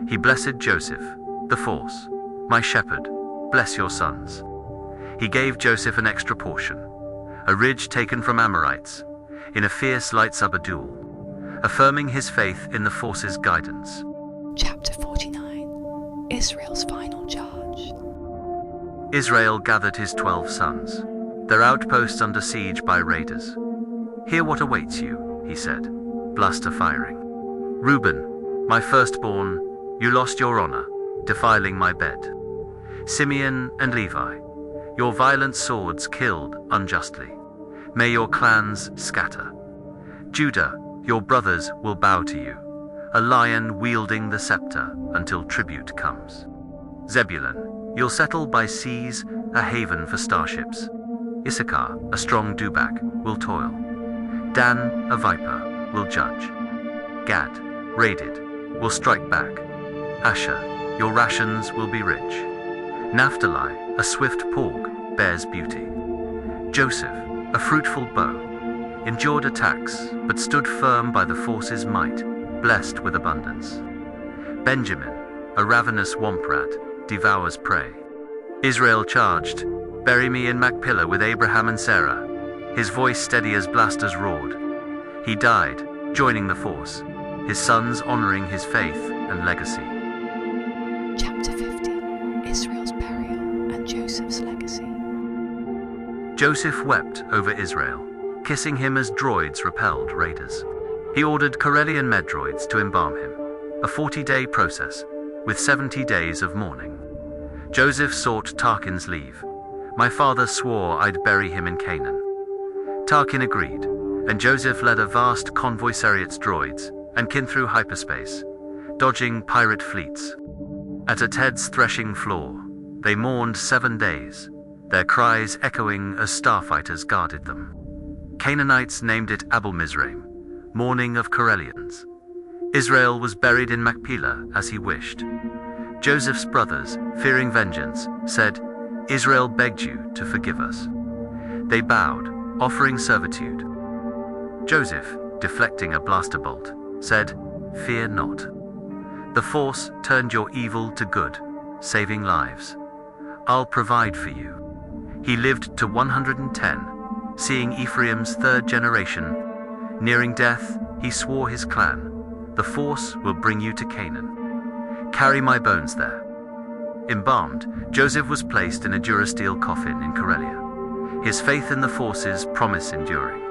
He blessed Joseph, the force, my shepherd, bless your sons. He gave Joseph an extra portion, a ridge taken from Amorites, in a fierce lightsaber duel, affirming his faith in the force's guidance. Chapter 49. Israel's final charge. Israel gathered his 12 sons, their outposts under siege by raiders. Hear what awaits you, he said, blaster firing. Reuben, my firstborn, you lost your honor, defiling my bed. Simeon and Levi, your violent swords killed unjustly. May your clans scatter. Judah, your brothers will bow to you, a lion wielding the scepter until tribute comes. Zebulun, You'll settle by seas, a haven for starships. Issachar, a strong dewback, will toil. Dan, a viper, will judge. Gad, raided, will strike back. Asher, your rations will be rich. Naphtali, a swift pork, bears beauty. Joseph, a fruitful bow, endured attacks, but stood firm by the force's might, blessed with abundance. Benjamin, a ravenous womp rat, devours prey. Israel charged, bury me in Machpelah with Abraham and Sarah. His voice steady as blasters roared. He died, joining the force, his sons honoring his faith and legacy. Chapter 50. Israel's burial and Joseph's legacy. Joseph wept over Israel, kissing him as droids repelled raiders. He ordered Corellian medroids to embalm him, a 40-day process, with 70 days of mourning. Joseph sought Tarquin's leave. My father swore I'd bury him in Canaan. Tarquin agreed, and Joseph led a vast convoy Seriot's droids and kin through hyperspace, dodging pirate fleets. At Ated's threshing floor, they mourned 7 days, their cries echoing as starfighters guarded them. Canaanites named it Abel Mizraim, mourning of Corellians. Israel was buried in Machpelah as he wished. Joseph's brothers, fearing vengeance, said, Israel begged you to forgive us. They bowed, offering servitude. Joseph, deflecting a blaster bolt, said, Fear not. The force turned your evil to good, saving lives. I'll provide for you. He lived to 110, seeing Ephraim's 3rd generation. Nearing death, he swore his clan, The force will bring you to Canaan. Carry my bones there. Embalmed, Joseph was placed in a durasteel coffin in Corellia, his faith in the force's promise enduring.